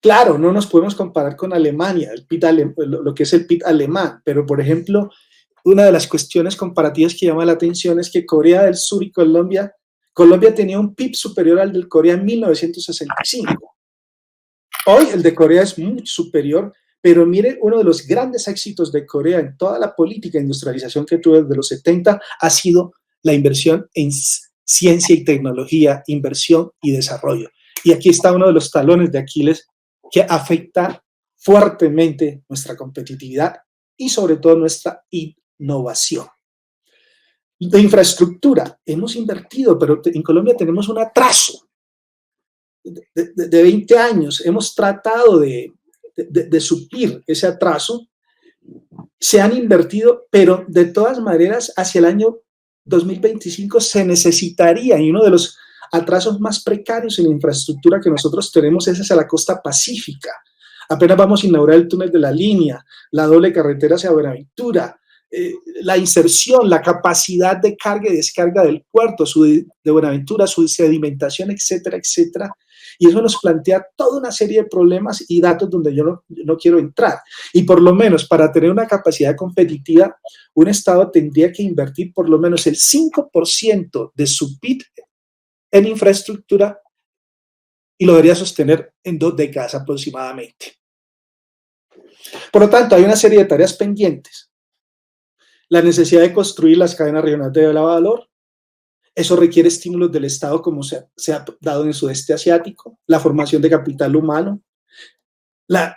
Claro, no nos podemos comparar con Alemania, lo que es el PIB alemán, pero por ejemplo, una de las cuestiones comparativas que llama la atención es que Corea del Sur y Colombia tenía un PIB superior al de Corea en 1965. Hoy el de Corea es muy superior, pero mire, uno de los grandes éxitos de Corea en toda la política de industrialización que tuvo desde los 70 ha sido la inversión en ciencia y tecnología, inversión y desarrollo. Y aquí está uno de los talones de Aquiles que afecta fuertemente nuestra competitividad y sobre todo nuestra innovación. De infraestructura, hemos invertido, pero en Colombia tenemos un atraso de 20 años. Hemos tratado de suplir ese atraso. Se han invertido, pero de todas maneras hacia el año 2025 se necesitaría, y uno de los atrasos más precarios en la infraestructura que nosotros tenemos es hacia la costa pacífica. Apenas vamos a inaugurar el túnel de la línea, la doble carretera hacia Buenaventura, la inserción, la capacidad de carga y descarga del puerto de Buenaventura, su sedimentación, etcétera, etcétera. Y eso nos plantea toda una serie de problemas y datos donde yo no quiero entrar. Y por lo menos para tener una capacidad competitiva, un Estado tendría que invertir por lo menos el 5% de su PIB en infraestructura y lo debería sostener en 2 décadas aproximadamente. Por lo tanto, hay una serie de tareas pendientes. La necesidad de construir las cadenas regionales de valor, Eso requiere estímulos del Estado, como se ha dado en el sudeste asiático, la formación de capital humano,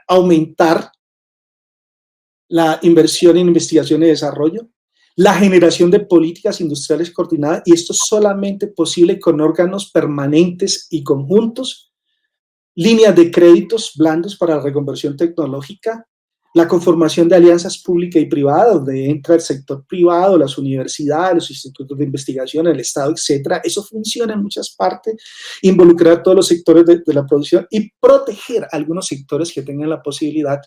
aumentar la inversión en investigación y desarrollo, la generación de políticas industriales coordinadas, y esto es solamente posible con órganos permanentes y conjuntos, líneas de créditos blandos para la reconversión tecnológica, la conformación de alianzas públicas y privadas, donde entra el sector privado, las universidades, los institutos de investigación, el Estado, etcétera. Eso funciona en muchas partes. Involucrar a todos los sectores de la producción y proteger a algunos sectores que tengan la posibilidad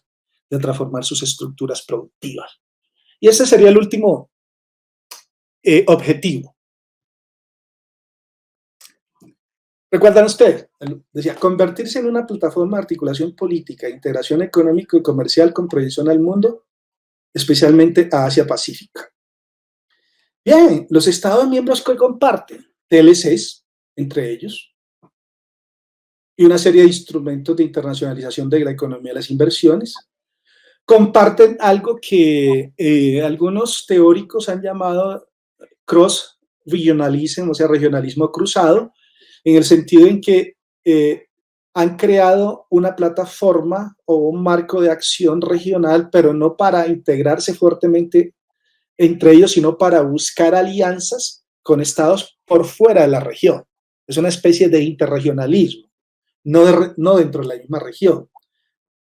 de transformar sus estructuras productivas. Y ese sería el último objetivo. ¿Recuerdan ustedes? Decía, convertirse en una plataforma de articulación política, integración económico y comercial con proyección al mundo, especialmente a Asia-Pacífica. Bien, los Estados miembros que comparten TLCs, entre ellos, y una serie de instrumentos de internacionalización de la economía de las inversiones, comparten algo que algunos teóricos han llamado cross-regionalism, o sea, regionalismo cruzado, en el sentido en que han creado una plataforma o un marco de acción regional, pero no para integrarse fuertemente entre ellos, sino para buscar alianzas con estados por fuera de la región. Es una especie de interregionalismo, no dentro de la misma región.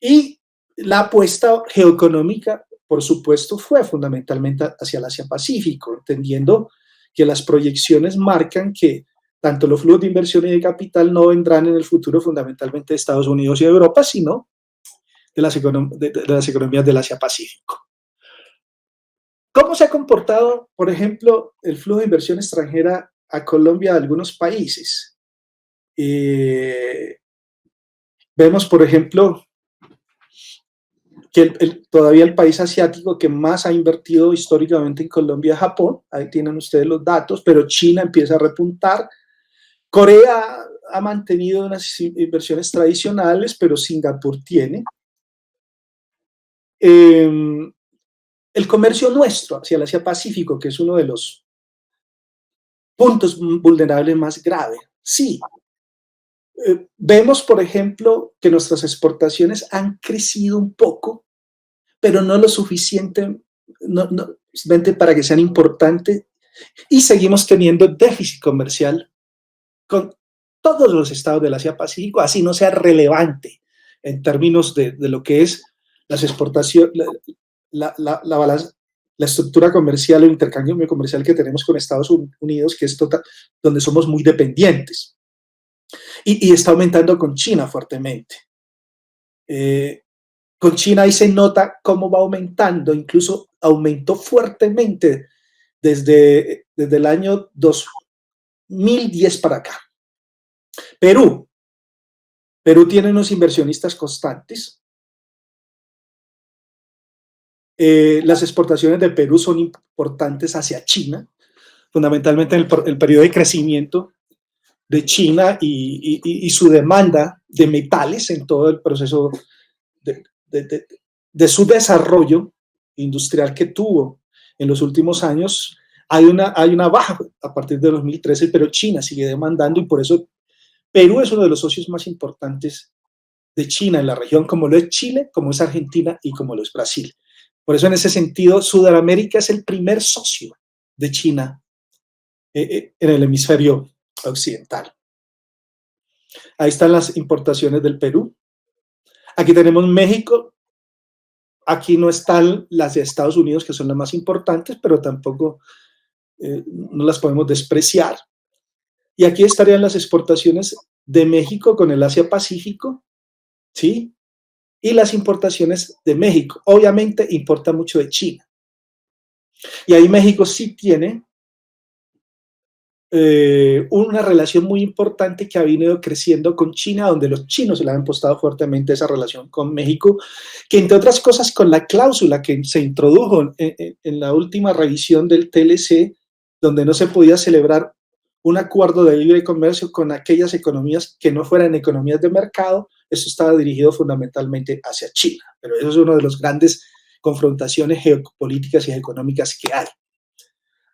Y la apuesta geoeconómica, por supuesto, fue fundamentalmente hacia el Asia-Pacífico, entendiendo que las proyecciones marcan que tanto los flujos de inversión y de capital no vendrán en el futuro fundamentalmente de Estados Unidos y de Europa, sino de las economías del Asia-Pacífico. ¿Cómo se ha comportado, por ejemplo, el flujo de inversión extranjera a Colombia de algunos países? Vemos, por ejemplo, que todavía el país asiático que más ha invertido históricamente en Colombia es Japón. Ahí tienen ustedes los datos, pero China empieza a repuntar. Corea ha mantenido unas inversiones tradicionales, pero Singapur tiene. El comercio nuestro hacia el Asia-Pacífico, que es uno de los puntos vulnerables más graves. Sí. Vemos, por ejemplo, que nuestras exportaciones han crecido un poco, pero no lo suficiente, simplemente para que sean importantes, y seguimos teniendo déficit comercial con todos los estados del Asia-Pacífico, así no sea relevante en términos de lo que es las exportaciones, la estructura comercial o intercambio comercial que tenemos con Estados Unidos, que es donde somos muy dependientes. Y está aumentando con China fuertemente. Con China ahí se nota cómo va aumentando, incluso aumentó fuertemente desde el año 2010 para acá. Perú tiene unos inversionistas constantes. Las exportaciones de Perú son importantes hacia China, fundamentalmente en el periodo de crecimiento de China y su demanda de metales en todo el proceso de su desarrollo industrial que tuvo en los últimos años. Hay una baja a partir de 2013, pero China sigue demandando y por eso Perú es uno de los socios más importantes de China en la región, como lo es Chile, como es Argentina y como lo es Brasil. Por eso, en ese sentido, Sudamérica es el primer socio de China en el hemisferio occidental. Ahí están las importaciones del Perú. Aquí tenemos México. Aquí no están las de Estados Unidos, que son las más importantes, pero tampoco no las podemos despreciar. Y aquí estarían las exportaciones de México con el Asia-Pacífico, ¿sí? Y las importaciones de México. Obviamente importa mucho de China. Y ahí México sí tiene una relación muy importante que ha venido creciendo con China, donde los chinos se le han apostado fuertemente a esa relación con México, que entre otras cosas con la cláusula que se introdujo en la última revisión del TLC, donde no se podía celebrar un acuerdo de libre comercio con aquellas economías que no fueran economías de mercado. Eso estaba dirigido fundamentalmente hacia China, pero eso es una de las grandes confrontaciones geopolíticas y económicas que hay.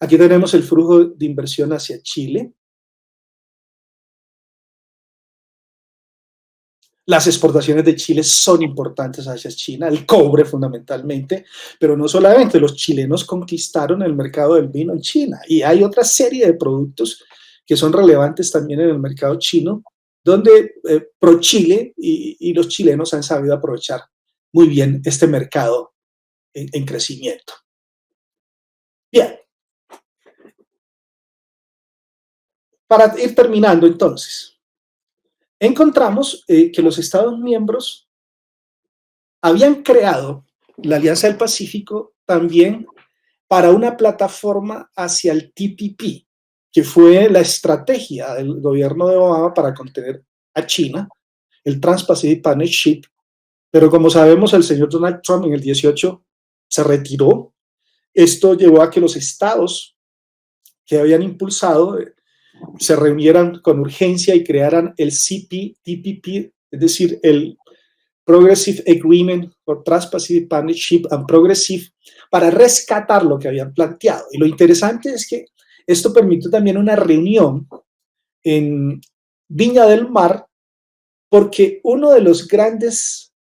Aquí tenemos el flujo de inversión hacia Chile. Las exportaciones de Chile son importantes hacia China, el cobre fundamentalmente, pero no solamente, los chilenos conquistaron el mercado del vino en China y hay otra serie de productos que son relevantes también en el mercado chino, donde pro Chile y los chilenos han sabido aprovechar muy bien este mercado en crecimiento. Bien. Para ir terminando entonces, encontramos que los Estados miembros habían creado la Alianza del Pacífico también para una plataforma hacia el TPP, que fue la estrategia del gobierno de Obama para contener a China, el Trans-Pacific Partnership, pero como sabemos el señor Donald Trump en el 18 se retiró. Esto llevó a que los estados que habían impulsado se reunieran con urgencia y crearan el CPTPP, es decir, el Progressive Agreement for Trans-Pacific Partnership and Progressive, para rescatar lo que habían planteado. Y lo interesante es que esto permitió también una reunión en Viña del Mar, porque uno de los grandes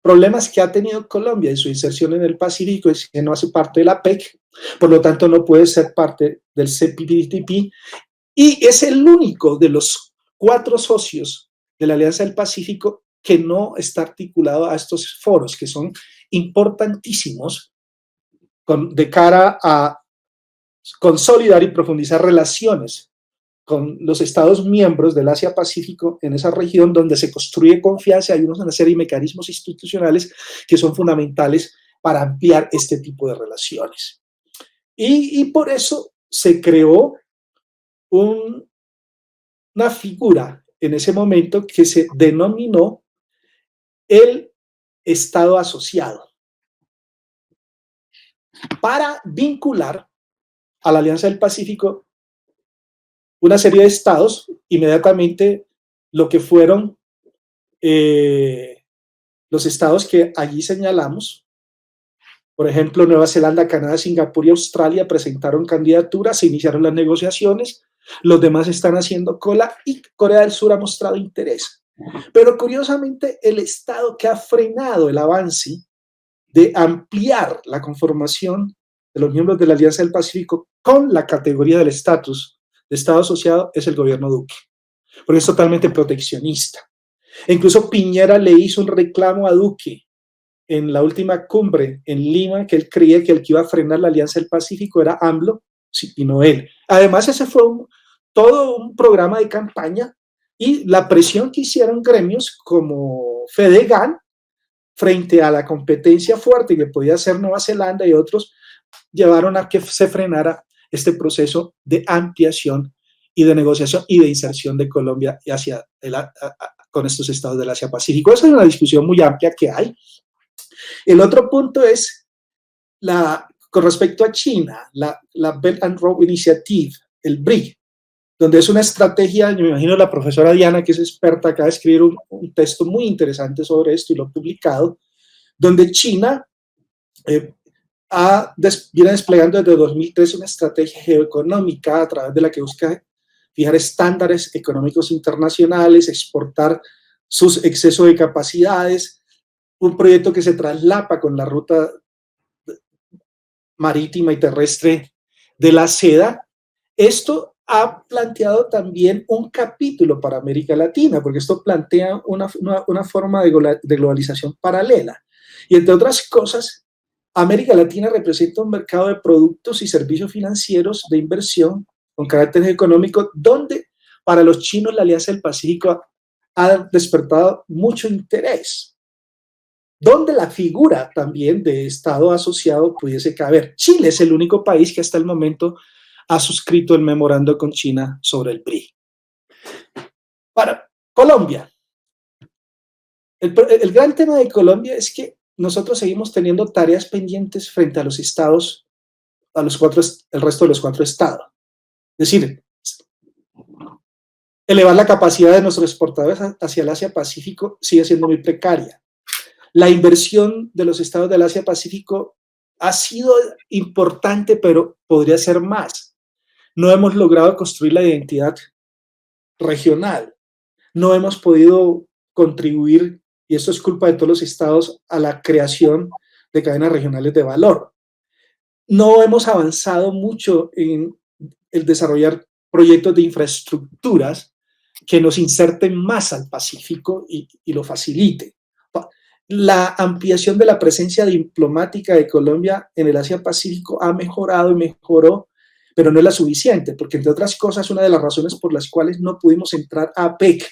problemas que ha tenido Colombia en su inserción en el Pacífico es que no hace parte de la PEC, por lo tanto no puede ser parte del CPTPP, y es el único de los 4 socios de la Alianza del Pacífico que no está articulado a estos foros, que son importantísimos de cara a consolidar y profundizar relaciones con los Estados miembros del Asia-Pacífico en esa región donde se construye confianza. Hay una serie de mecanismos institucionales que son fundamentales para ampliar este tipo de relaciones. Y por eso se creó una figura en ese momento que se denominó el Estado asociado, para vincular a la Alianza del Pacífico una serie de estados, inmediatamente lo que fueron los estados que allí señalamos. Por ejemplo, Nueva Zelanda, Canadá, Singapur y Australia presentaron candidaturas, se iniciaron las negociaciones, los demás están haciendo cola y Corea del Sur ha mostrado interés. Pero curiosamente, el estado que ha frenado el avance de ampliar la conformación de los miembros de la Alianza del Pacífico con la categoría del estatus de Estado asociado es el gobierno Duque, porque es totalmente proteccionista. E incluso Piñera le hizo un reclamo a Duque en la última cumbre en Lima, que él creía que el que iba a frenar la Alianza del Pacífico era AMLO, y no él. Además, ese fue todo un programa de campaña y la presión que hicieron gremios como Fedegan frente a la competencia fuerte que podía hacer Nueva Zelanda y otros, llevaron a que se frenara este proceso de ampliación y de negociación y de inserción de Colombia hacia con estos estados del Asia-Pacífico. Esa es una discusión muy amplia que hay. El otro punto es, con respecto a China, la Belt and Road Initiative, el BRIC, donde es una estrategia, yo me imagino la profesora Diana, que es experta, acaba de escribir un texto muy interesante sobre esto y lo ha publicado, donde China viene desplegando desde 2013 una estrategia geoeconómica a través de la que busca fijar estándares económicos internacionales, exportar sus excesos de capacidades, un proyecto que se traslapa con la ruta marítima y terrestre de la seda. Esto ha planteado también un capítulo para América Latina, porque esto plantea una forma de globalización paralela. Y entre otras cosas, América Latina representa un mercado de productos y servicios financieros de inversión con carácter económico, donde para los chinos la Alianza del Pacífico ha despertado mucho interés, donde la figura también de Estado asociado pudiese caber. Chile es el único país que hasta el momento ha suscrito el memorando con China sobre el BRIC. Para Colombia, el gran tema de Colombia es que nosotros seguimos teniendo tareas pendientes frente a los estados, el resto de los 4 estados. Es decir, elevar la capacidad de nuestros exportadores hacia el Asia-Pacífico sigue siendo muy precaria. La inversión de los estados del Asia-Pacífico ha sido importante, pero podría ser más. No hemos logrado construir la identidad regional. No hemos podido contribuir, y esto es culpa de todos los estados, a la creación de cadenas regionales de valor. No hemos avanzado mucho en el desarrollar proyectos de infraestructuras que nos inserten más al Pacífico y lo facilite. La ampliación de la presencia diplomática de Colombia en el Asia-Pacífico ha mejorado y mejoró, pero no es la suficiente, porque entre otras cosas, una de las razones por las cuales no pudimos entrar a APEC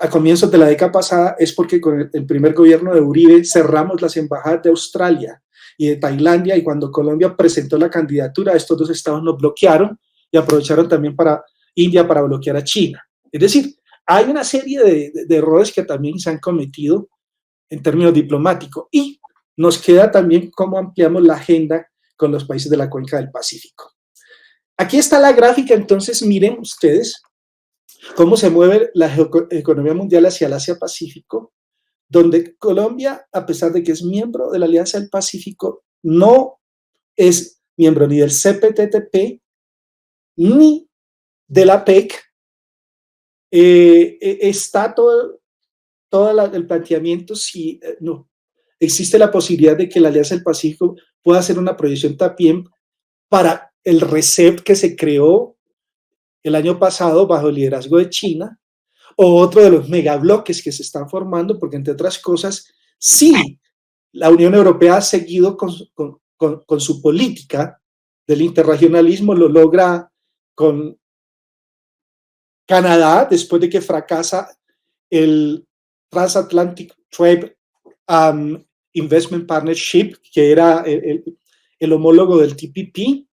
a comienzos de la década pasada es porque con el primer gobierno de Uribe cerramos las embajadas de Australia y de Tailandia, y cuando Colombia presentó la candidatura, estos dos estados nos bloquearon y aprovecharon también para India para bloquear a China. Es decir, hay una serie de errores que también se han cometido en términos diplomáticos, y nos queda también cómo ampliamos la agenda con los países de la cuenca del Pacífico. Aquí está la gráfica, entonces miren ustedes cómo se mueve la economía mundial hacia el Asia-Pacífico, donde Colombia, a pesar de que es miembro de la Alianza del Pacífico, no es miembro ni del CPTPP ni de la PEC. Está todo el planteamiento si no existe la posibilidad de que la Alianza del Pacífico pueda hacer una proyección también para el RCEP que se creó el año pasado bajo el liderazgo de China, o otro de los megabloques que se están formando, porque entre otras cosas, sí, la Unión Europea ha seguido con su política del interregionalismo, lo logra con Canadá después de que fracasa el Transatlantic Trade Investment Partnership, que era el homólogo del TPP,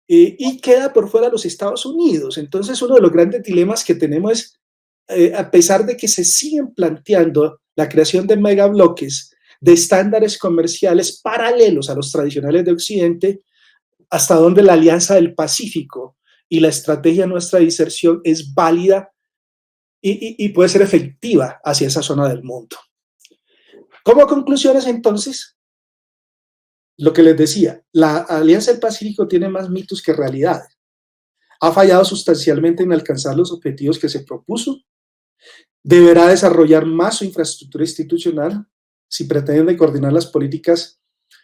y queda por fuera los Estados Unidos. Entonces, uno de los grandes dilemas que tenemos es, a pesar de que se siguen planteando la creación de megabloques, de estándares comerciales paralelos a los tradicionales de Occidente, hasta dónde la Alianza del Pacífico y la estrategia nuestra de inserción es válida y puede ser efectiva hacia esa zona del mundo. Como conclusiones, entonces, lo que les decía, la Alianza del Pacífico tiene más mitos que realidades. Ha fallado sustancialmente en alcanzar los objetivos que se propuso. Deberá desarrollar más su infraestructura institucional si pretende coordinar las políticas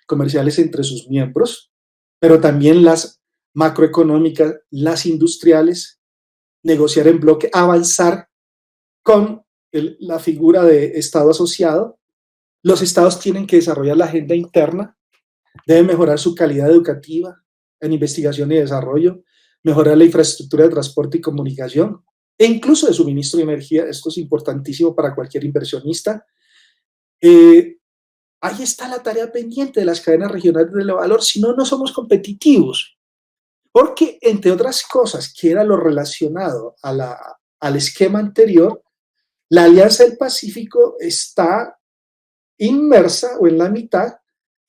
comerciales entre sus miembros, pero también las macroeconómicas, las industriales, negociar en bloque, avanzar con la figura de Estado asociado. Los estados tienen que desarrollar la agenda interna, deben mejorar su calidad educativa en investigación y desarrollo, mejorar la infraestructura de transporte y comunicación, e incluso de suministro de energía. Esto es importantísimo para cualquier inversionista. Ahí está la tarea pendiente de las cadenas regionales de valor, si no, no somos competitivos. Porque, entre otras cosas, que era lo relacionado al esquema anterior, la Alianza del Pacífico está inmersa o en la mitad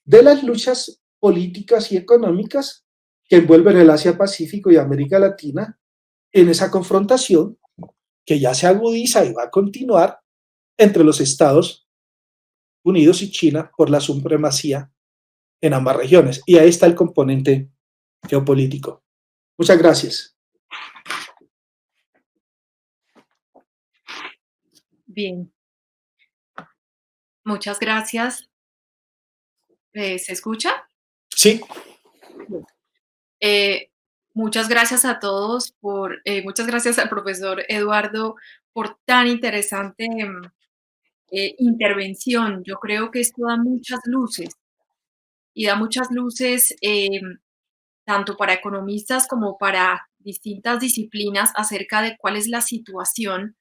de las luchas políticas y económicas que envuelven el Asia-Pacífico y América Latina, en esa confrontación que ya se agudiza y va a continuar entre los Estados Unidos y China por la supremacía en ambas regiones. Y ahí está el componente geopolítico. Muchas gracias. Bien, muchas gracias. ¿Se escucha? Sí. Muchas gracias a todos muchas gracias al profesor Eduardo por tan interesante intervención. Yo creo que esto da muchas luces y da muchas luces tanto para economistas como para distintas disciplinas acerca de cuál es la situación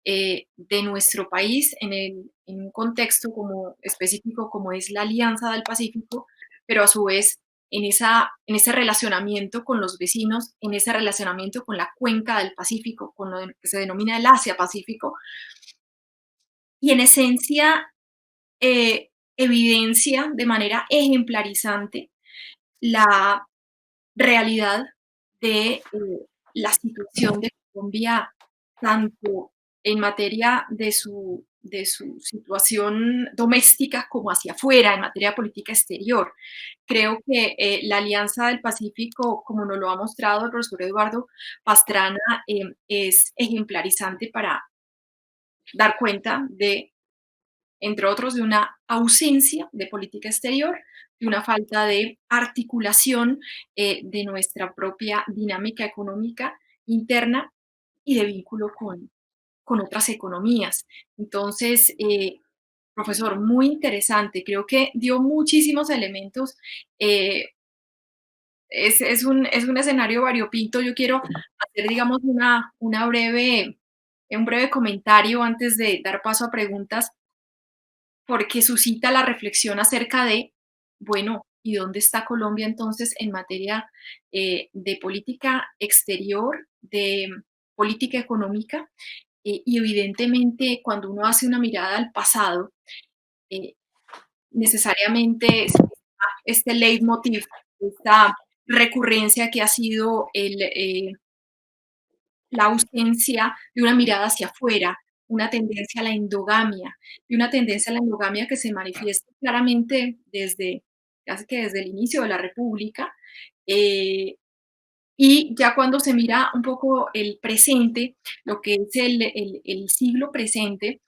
de nuestro país en un contexto como específico como es la Alianza del Pacífico, pero a su vez en ese relacionamiento con los vecinos, en ese relacionamiento con la cuenca del Pacífico, con lo que se denomina el Asia-Pacífico, y en esencia evidencia de manera ejemplarizante la realidad de la situación de Colombia, tanto en materia de su situación doméstica como hacia afuera en materia de política exterior. Creo que la Alianza del Pacífico, como nos lo ha mostrado el profesor Eduardo Pastrana, es ejemplarizante para dar cuenta de, entre otros, de una ausencia de política exterior, de una falta de articulación de nuestra propia dinámica económica interna y de vínculo con otras economías. Entonces, profesor, muy interesante. Creo que dio muchísimos elementos. Es un escenario variopinto. Yo quiero hacer, digamos, un breve comentario antes de dar paso a preguntas, porque suscita la reflexión acerca de, bueno, ¿y dónde está Colombia entonces en materia de política exterior, de política económica? Y evidentemente, cuando uno hace una mirada al pasado, eh, necesariamente este leitmotiv, esta recurrencia que ha sido la ausencia de una mirada hacia afuera, una tendencia a la endogamia, y una tendencia a la endogamia que se manifiesta claramente desde, casi que desde el inicio de la República, eh, y ya cuando se mira un poco el presente, lo que es el siglo presente,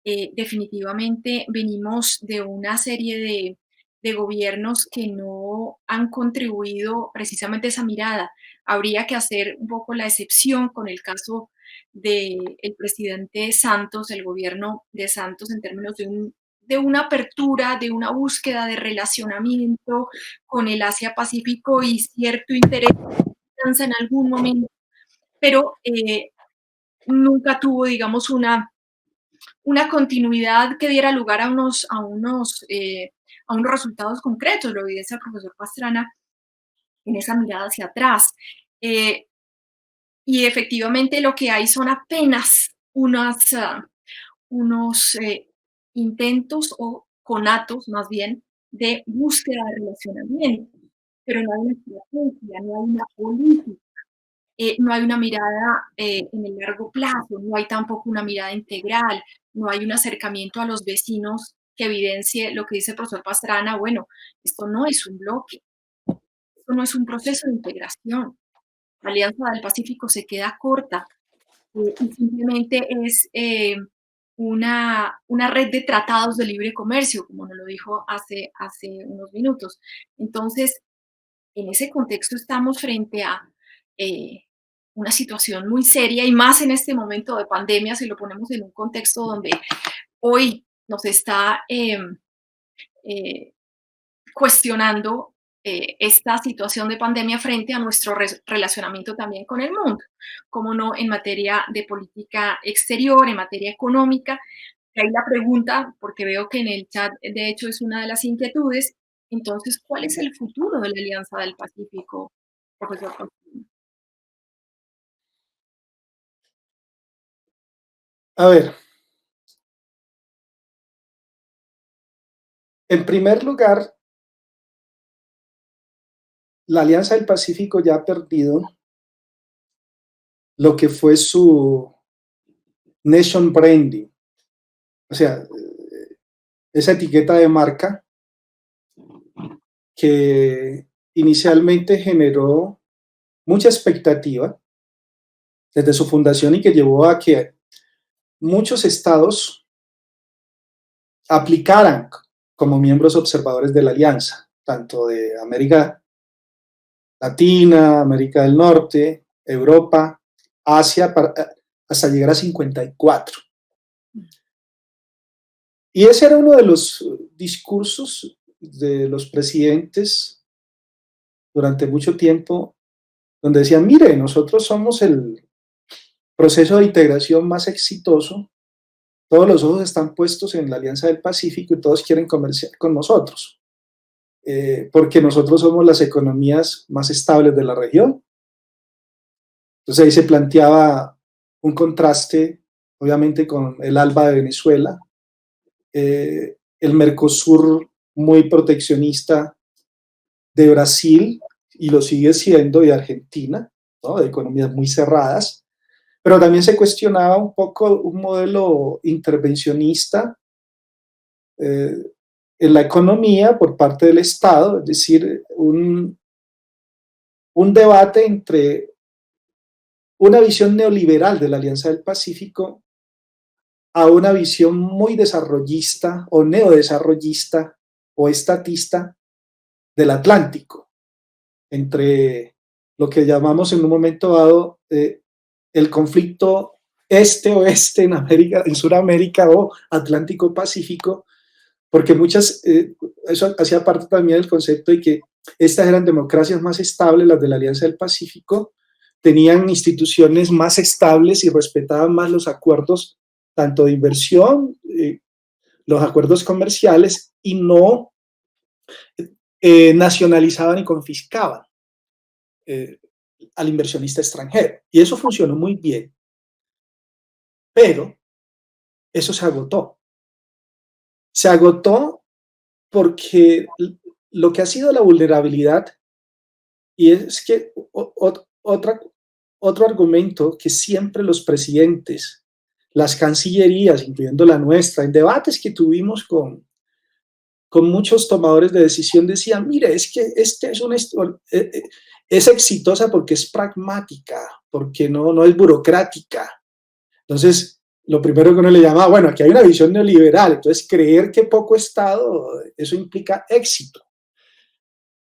definitivamente venimos de una serie de gobiernos que no han contribuido precisamente a esa mirada. Habría que hacer un poco la excepción con el caso del presidente Santos, el gobierno de Santos, en términos de una apertura, de una búsqueda de relacionamiento con el Asia-Pacífico y cierto interés en algún momento, pero nunca tuvo, digamos, una continuidad que diera lugar a unos resultados concretos, lo evidencia el profesor Pastrana en esa mirada hacia atrás. Eh, y efectivamente lo que hay son apenas unos intentos o conatos, más bien, de búsqueda de relacionamiento, pero no hay una estrategia, no hay una política. No hay una mirada en el largo plazo, no hay tampoco una mirada integral, no hay un acercamiento a los vecinos que evidencie lo que dice el profesor Pastrana. Bueno, esto no es un bloque, esto no es un proceso de integración. La Alianza del Pacífico se queda corta y simplemente es una red de tratados de libre comercio, como nos lo dijo hace unos minutos. Entonces, en ese contexto estamos frente a eh, una situación muy seria y más en este momento de pandemia, si lo ponemos en un contexto donde hoy nos está eh, cuestionando esta situación de pandemia frente a nuestro relacionamiento también con el mundo, como no en materia de política exterior, en materia económica. Y ahí la pregunta, porque veo que en el chat de hecho es una de las inquietudes, entonces, ¿cuál es el futuro de la Alianza del Pacífico, profesor Faustino? A ver, en primer lugar, la Alianza del Pacífico ya ha perdido lo que fue su nation branding, o sea, esa etiqueta de marca que inicialmente generó mucha expectativa desde su fundación y que llevó a que muchos estados aplicaran como miembros observadores de la alianza, tanto de América Latina, América del Norte, Europa, Asia, hasta llegar a 54. Y ese era uno de los discursos de los presidentes durante mucho tiempo, donde decían, mire, nosotros somos el proceso de integración más exitoso, todos los ojos están puestos en la Alianza del Pacífico y todos quieren comerciar con nosotros, porque nosotros somos las economías más estables de la región. Entonces ahí se planteaba un contraste, obviamente, con el ALBA de Venezuela, el Mercosur muy proteccionista de Brasil, y lo sigue siendo, de Argentina, ¿no? De economías muy cerradas, pero también se cuestionaba un poco un modelo intervencionista en la economía por parte del Estado, es decir, un debate entre una visión neoliberal de la Alianza del Pacífico a una visión muy desarrollista o neodesarrollista o estatista del Atlántico, entre lo que llamamos en un momento dado el conflicto este-oeste en América, en Sudamérica o Atlántico-Pacífico, porque eso hacía parte también del concepto de que estas eran democracias más estables, las de la Alianza del Pacífico, tenían instituciones más estables y respetaban más los acuerdos, tanto de inversión, los acuerdos comerciales, y no nacionalizaban y confiscaban al inversionista extranjero. Y eso funcionó muy bien, pero eso se agotó. Se agotó porque lo que ha sido la vulnerabilidad, y es que otro argumento que siempre los presidentes, las cancillerías, incluyendo la nuestra, en debates que tuvimos con muchos tomadores de decisión, decían, mire, es que es exitosa porque es pragmática, porque no es burocrática. Entonces, lo primero que uno le llama, bueno, aquí hay una visión neoliberal, entonces creer que poco Estado, eso implica éxito.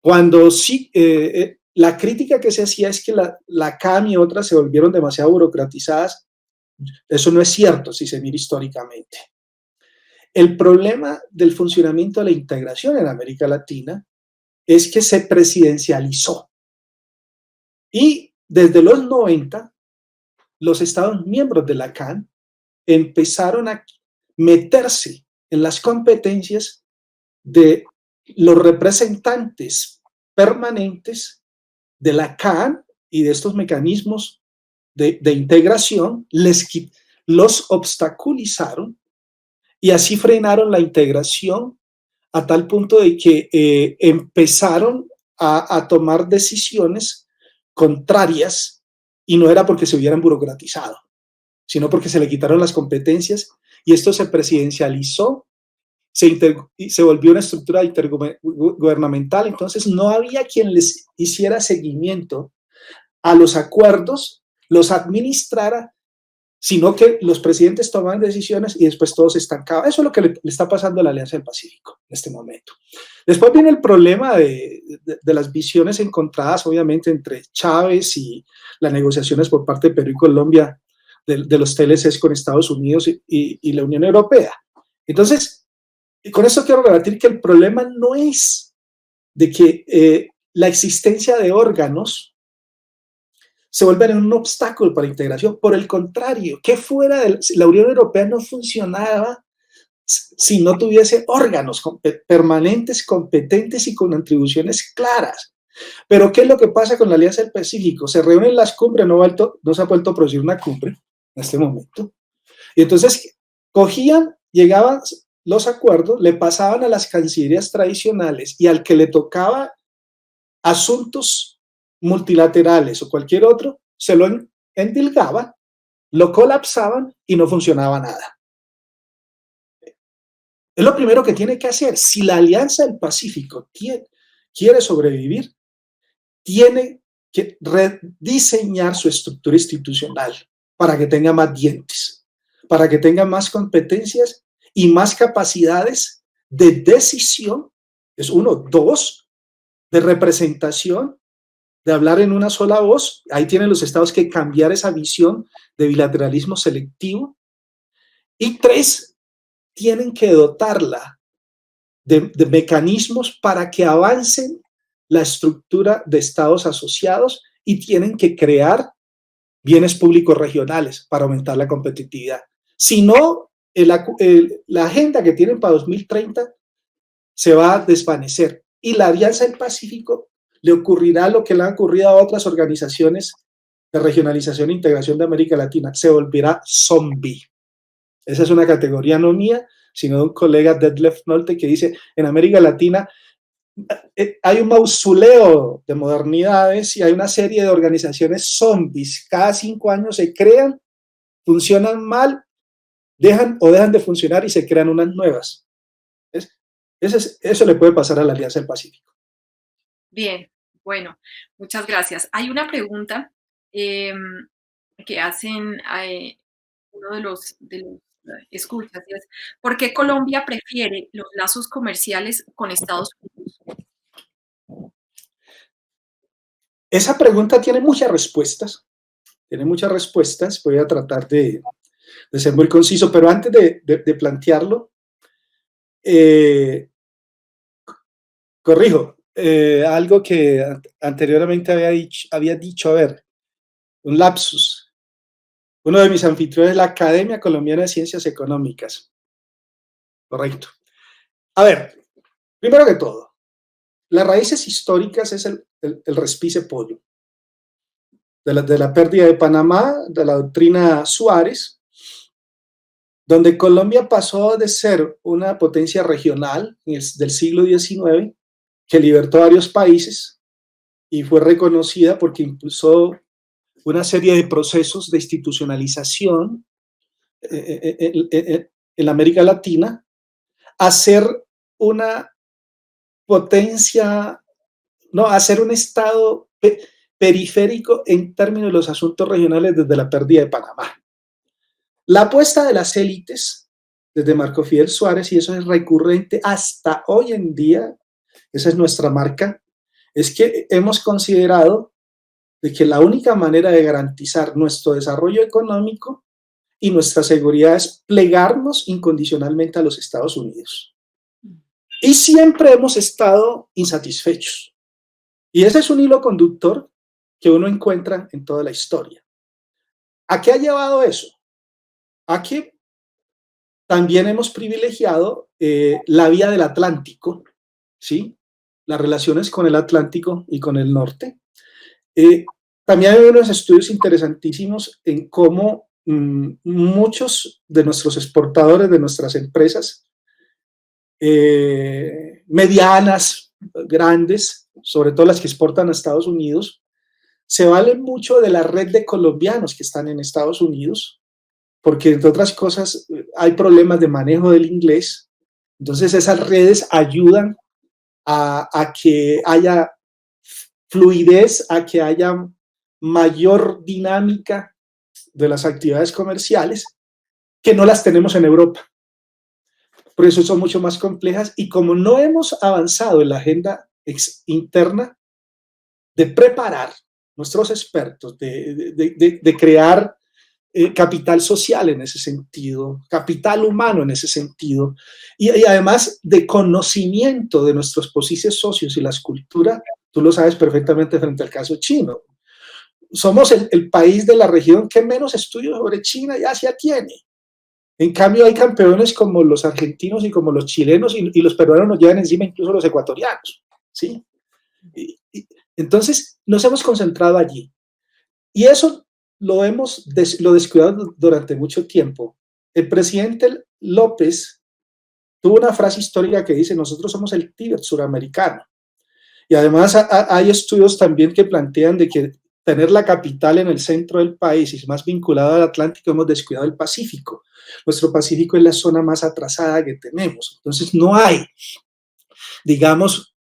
Cuando sí, la crítica que se hacía es que la CAM y otras se volvieron demasiado burocratizadas. Eso no es cierto si se mira históricamente. El problema del funcionamiento de la integración en América Latina es que se presidencializó. Y desde los 90, los Estados miembros de la CAN empezaron a meterse en las competencias de los representantes permanentes de la CAN y de estos mecanismos de integración, los obstaculizaron y así frenaron la integración a tal punto de que empezaron a tomar decisiones contrarias, y no era porque se hubieran burocratizado, sino porque se le quitaron las competencias y esto se presidencializó, se volvió una estructura intergubernamental. Entonces no había quien les hiciera seguimiento a los acuerdos, los administrara, sino que los presidentes tomaban decisiones y después todos se estancaban. Eso es lo que le está pasando a la Alianza del Pacífico en este momento. Después viene el problema de las visiones encontradas, obviamente, entre Chávez y las negociaciones por parte de Perú y Colombia de los TLCs con Estados Unidos y la Unión Europea. Entonces, con esto quiero rebatir que el problema no es de que la existencia de órganos se vuelven un obstáculo para la integración. Por el contrario, que fuera de la Unión Europea no funcionaba si no tuviese órganos permanentes, competentes y con atribuciones claras. Pero ¿qué es lo que pasa con la Alianza del Pacífico? Se reúnen las cumbres, no se ha vuelto a producir una cumbre en este momento. Y entonces llegaban los acuerdos, le pasaban a las cancillerías tradicionales y al que le tocaba asuntos multilaterales o cualquier otro, se lo endilgaban, lo colapsaban y no funcionaba nada. Es lo primero que tiene que hacer. Si la Alianza del Pacífico quiere sobrevivir, tiene que rediseñar su estructura institucional para que tenga más dientes, para que tenga más competencias y más capacidades de decisión, es uno. Dos, de representación, de hablar en una sola voz. Ahí tienen los estados que cambiar esa visión de bilateralismo selectivo. Y tres, tienen que dotarla de mecanismos para que avancen la estructura de estados asociados y tienen que crear bienes públicos regionales para aumentar la competitividad. Si no, la agenda que tienen para 2030 se va a desvanecer y la Alianza del Pacífico le ocurrirá lo que le ha ocurrido a otras organizaciones de regionalización e integración de América Latina, se volverá zombie. Esa es una categoría no mía, sino de un colega, Detlef Nolte, que dice, en América Latina hay un mausoleo de modernidades y hay una serie de organizaciones zombies. Cada 5 años se crean funcionan mal, dejan de funcionar y se crean unas nuevas. Eso le puede pasar a la Alianza del Pacífico. Bien, bueno, muchas gracias. Hay una pregunta que hacen uno de los escuchas, y es, ¿por qué Colombia prefiere los lazos comerciales con Estados Unidos? Esa pregunta tiene muchas respuestas. Voy a tratar de ser muy conciso, pero antes de plantearlo, corrijo, algo que anteriormente había dicho, a ver, un lapsus. Uno de mis anfitriones es la Academia Colombiana de Ciencias Económicas. Correcto. A ver, primero que todo, las raíces históricas es el respice pollo. De la pérdida de Panamá, de la doctrina Suárez, donde Colombia pasó de ser una potencia regional del siglo XIX, que libertó a varios países y fue reconocida porque impulsó una serie de procesos de institucionalización en América Latina, a ser una potencia, no, a ser un estado periférico en términos de los asuntos regionales desde la pérdida de Panamá. La apuesta de las élites, desde Marco Fidel Suárez, y eso es recurrente hasta hoy en día, esa es nuestra marca, es que hemos considerado de que la única manera de garantizar nuestro desarrollo económico y nuestra seguridad es plegarnos incondicionalmente a los Estados Unidos. Y siempre hemos estado insatisfechos. Y ese es un hilo conductor que uno encuentra en toda la historia. ¿A qué ha llevado eso? A que también hemos privilegiado la vía del Atlántico, ¿sí? Las relaciones con el Atlántico y con el norte. También hay unos estudios interesantísimos en cómo muchos de nuestros exportadores, de nuestras empresas medianas, grandes, sobre todo las que exportan a Estados Unidos, se valen mucho de la red de colombianos que están en Estados Unidos, porque entre otras cosas hay problemas de manejo del inglés. Entonces esas redes ayudan a que haya fluidez, a que haya mayor dinámica de las actividades comerciales, que no las tenemos en Europa. Por eso son mucho más complejas, y como no hemos avanzado en la agenda interna de preparar nuestros expertos, de crear capital social en ese sentido, capital humano en ese sentido, y además de conocimiento de nuestros posibles socios y las culturas, tú lo sabes perfectamente frente al caso chino. Somos el país de la región que menos estudios sobre China y Asia tiene. En cambio, hay campeones como los argentinos y como los chilenos, y los peruanos nos llevan encima incluso los ecuatorianos, ¿sí? Entonces, nos hemos concentrado allí. Y eso lo descuidado durante mucho tiempo. El presidente López tuvo una frase histórica que dice: nosotros somos el Tíbet suramericano. Y además hay estudios también que plantean de que tener la capital en el centro del país y más vinculado al Atlántico, hemos descuidado el Pacífico. Nuestro Pacífico es la zona más atrasada que tenemos. Entonces no hay, digamos,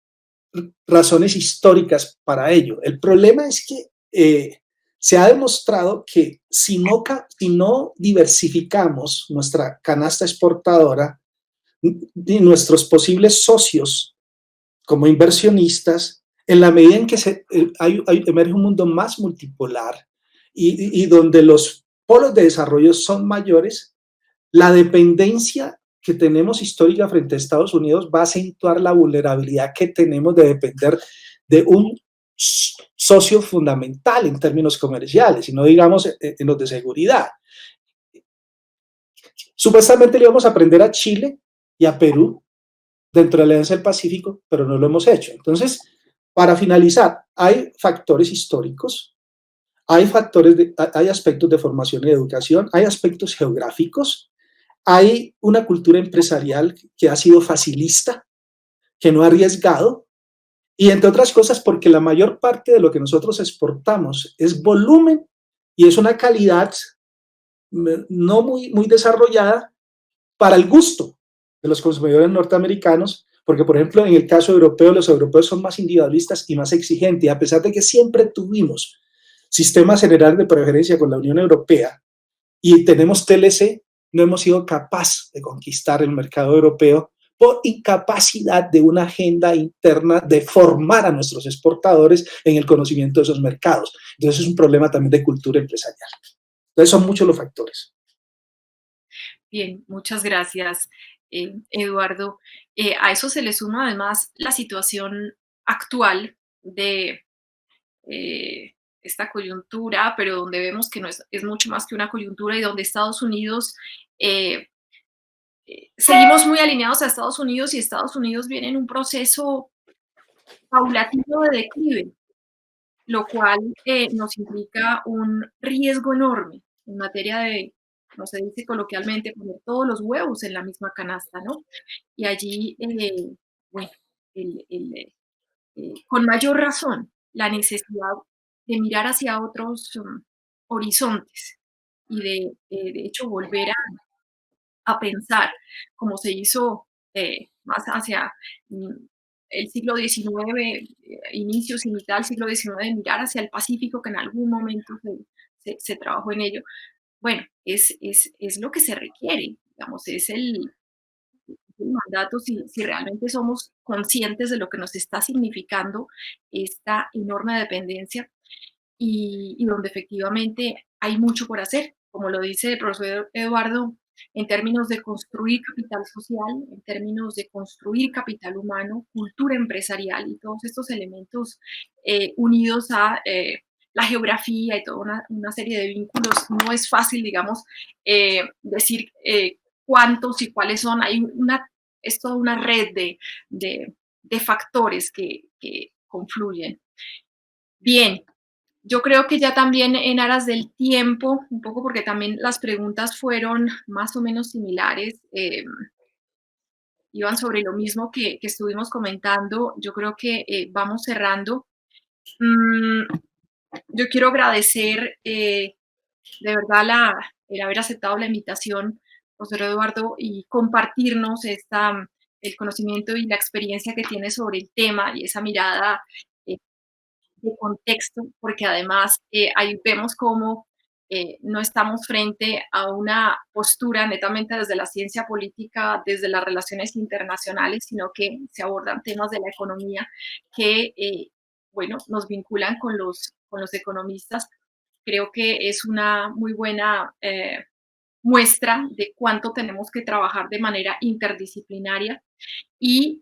razones históricas para ello. El problema es que se ha demostrado que si no diversificamos nuestra canasta exportadora y nuestros posibles socios como inversionistas, en la medida en que emerge un mundo más multipolar y donde los polos de desarrollo son mayores, la dependencia que tenemos histórica frente a Estados Unidos va a acentuar la vulnerabilidad que tenemos de depender de un socio fundamental en términos comerciales, y no digamos en los de seguridad. Supuestamente le íbamos a aprender a Chile y a Perú dentro de la Alianza del Pacífico, pero no lo hemos hecho. Entonces, para finalizar, hay factores históricos, hay aspectos de formación y educación, hay aspectos geográficos, hay una cultura empresarial que ha sido facilista, que no ha arriesgado, y entre otras cosas porque la mayor parte de lo que nosotros exportamos es volumen y es una calidad no muy desarrollada para el gusto de los consumidores norteamericanos, porque, por ejemplo, en el caso europeo, los europeos son más individualistas y más exigentes, y a pesar de que siempre tuvimos sistemas generales de preferencia con la Unión Europea y tenemos TLC, no hemos sido capaces de conquistar el mercado europeo por incapacidad de una agenda interna de formar a nuestros exportadores en el conocimiento de esos mercados. Entonces es un problema también de cultura empresarial. Entonces son muchos los factores. Bien, muchas gracias, Eduardo. A eso se le suma además la situación actual de esta coyuntura, pero donde vemos que no es mucho más que una coyuntura y donde Estados Unidos, eh, seguimos muy alineados a Estados Unidos y Estados Unidos viene en un proceso paulatino de declive, lo cual nos implica un riesgo enorme en materia de, como se dice coloquialmente, poner todos los huevos en la misma canasta, ¿no? Y allí, bueno, con mayor razón, la necesidad de mirar hacia otros horizontes y de hecho, volver a pensar, como se hizo más hacia mm, el siglo XIX, inicios y mitad del siglo XIX, mirar hacia el Pacífico, que en algún momento se trabajó en ello. Bueno, es lo que se requiere, digamos, es el mandato si realmente somos conscientes de lo que nos está significando esta enorme dependencia y donde efectivamente hay mucho por hacer, como lo dice el profesor Eduardo, en términos de construir capital social, en términos de construir capital humano, cultura empresarial y todos estos elementos unidos a la geografía y toda una serie de vínculos. No es fácil, digamos, decir cuántos y cuáles son. Es toda una red de factores que confluyen. Bien, yo creo que ya también en aras del tiempo, un poco porque también las preguntas fueron más o menos similares, iban sobre lo mismo que estuvimos comentando, yo creo que vamos cerrando. Mm, yo quiero agradecer de verdad el haber aceptado la invitación, profesor Eduardo, y compartirnos el conocimiento y la experiencia que tiene sobre el tema y esa mirada eh, de contexto, porque además ahí vemos cómo no estamos frente a una postura netamente desde la ciencia política, desde las relaciones internacionales, sino que se abordan temas de la economía que, bueno, nos vinculan con los economistas. Creo que es una muy buena muestra de cuánto tenemos que trabajar de manera interdisciplinaria y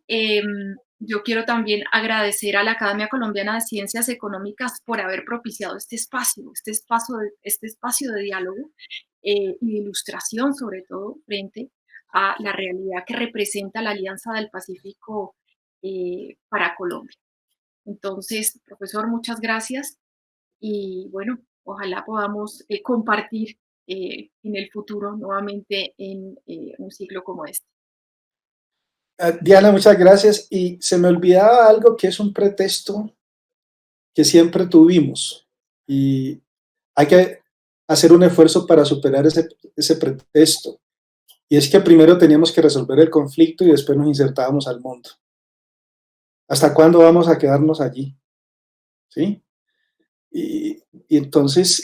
yo quiero también agradecer a la Academia Colombiana de Ciencias Económicas por haber propiciado este espacio de diálogo y de ilustración, sobre todo, frente a la realidad que representa la Alianza del Pacífico para Colombia. Entonces, profesor, muchas gracias y bueno, ojalá podamos compartir en el futuro nuevamente en un ciclo como este. Diana, muchas gracias. Y se me olvidaba algo que es un pretexto que siempre tuvimos y hay que hacer un esfuerzo para superar ese pretexto. Y es que primero teníamos que resolver el conflicto y después nos insertábamos al mundo. ¿Hasta cuándo vamos a quedarnos allí? ¿Sí? Y entonces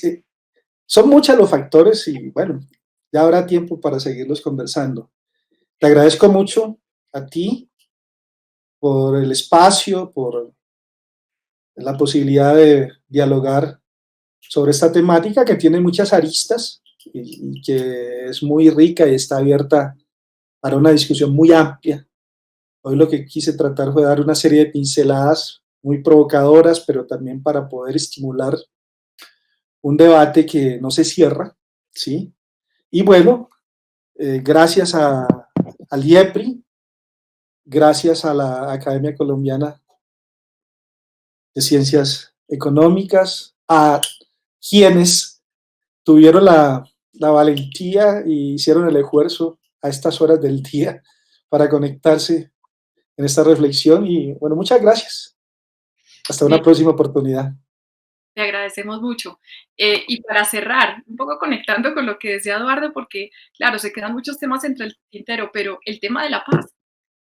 son muchos los factores y bueno, ya habrá tiempo para seguirlos conversando. Te agradezco mucho a ti por el espacio, por la posibilidad de dialogar sobre esta temática que tiene muchas aristas y que es muy rica y está abierta para una discusión muy amplia. Hoy lo que quise tratar fue dar una serie de pinceladas muy provocadoras, pero también para poder estimular un debate que no se cierra, ¿sí? Y bueno, gracias al IEPRI, gracias a la Academia Colombiana de Ciencias Económicas, a quienes tuvieron la valentía y hicieron el esfuerzo a estas horas del día para conectarse en esta reflexión y bueno, muchas gracias. Hasta una próxima oportunidad. Te agradecemos mucho. Y para cerrar, un poco conectando con lo que decía Eduardo, porque claro, se quedan muchos temas entre el tintero, pero el tema de la paz,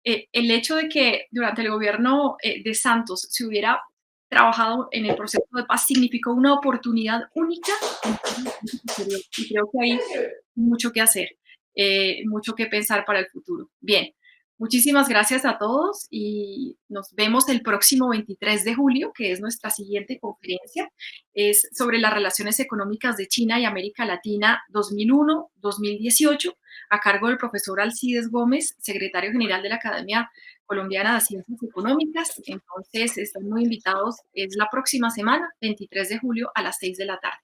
el hecho de que durante el gobierno de Santos se hubiera trabajado en el proceso de paz significó una oportunidad única en el exterior. Y creo que hay mucho que hacer, mucho que pensar para el futuro. Bien, muchísimas gracias a todos y nos vemos el próximo 23 de julio, que es nuestra siguiente conferencia. Es sobre las relaciones económicas de China y América Latina 2001-2018, a cargo del profesor Alcides Gómez, secretario general de la Academia Colombiana de Ciencias Económicas. Entonces, están muy invitados. Es la próxima semana, 23 de julio, a las 6 de la tarde.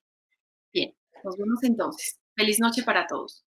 Bien, nos vemos entonces. Feliz noche para todos.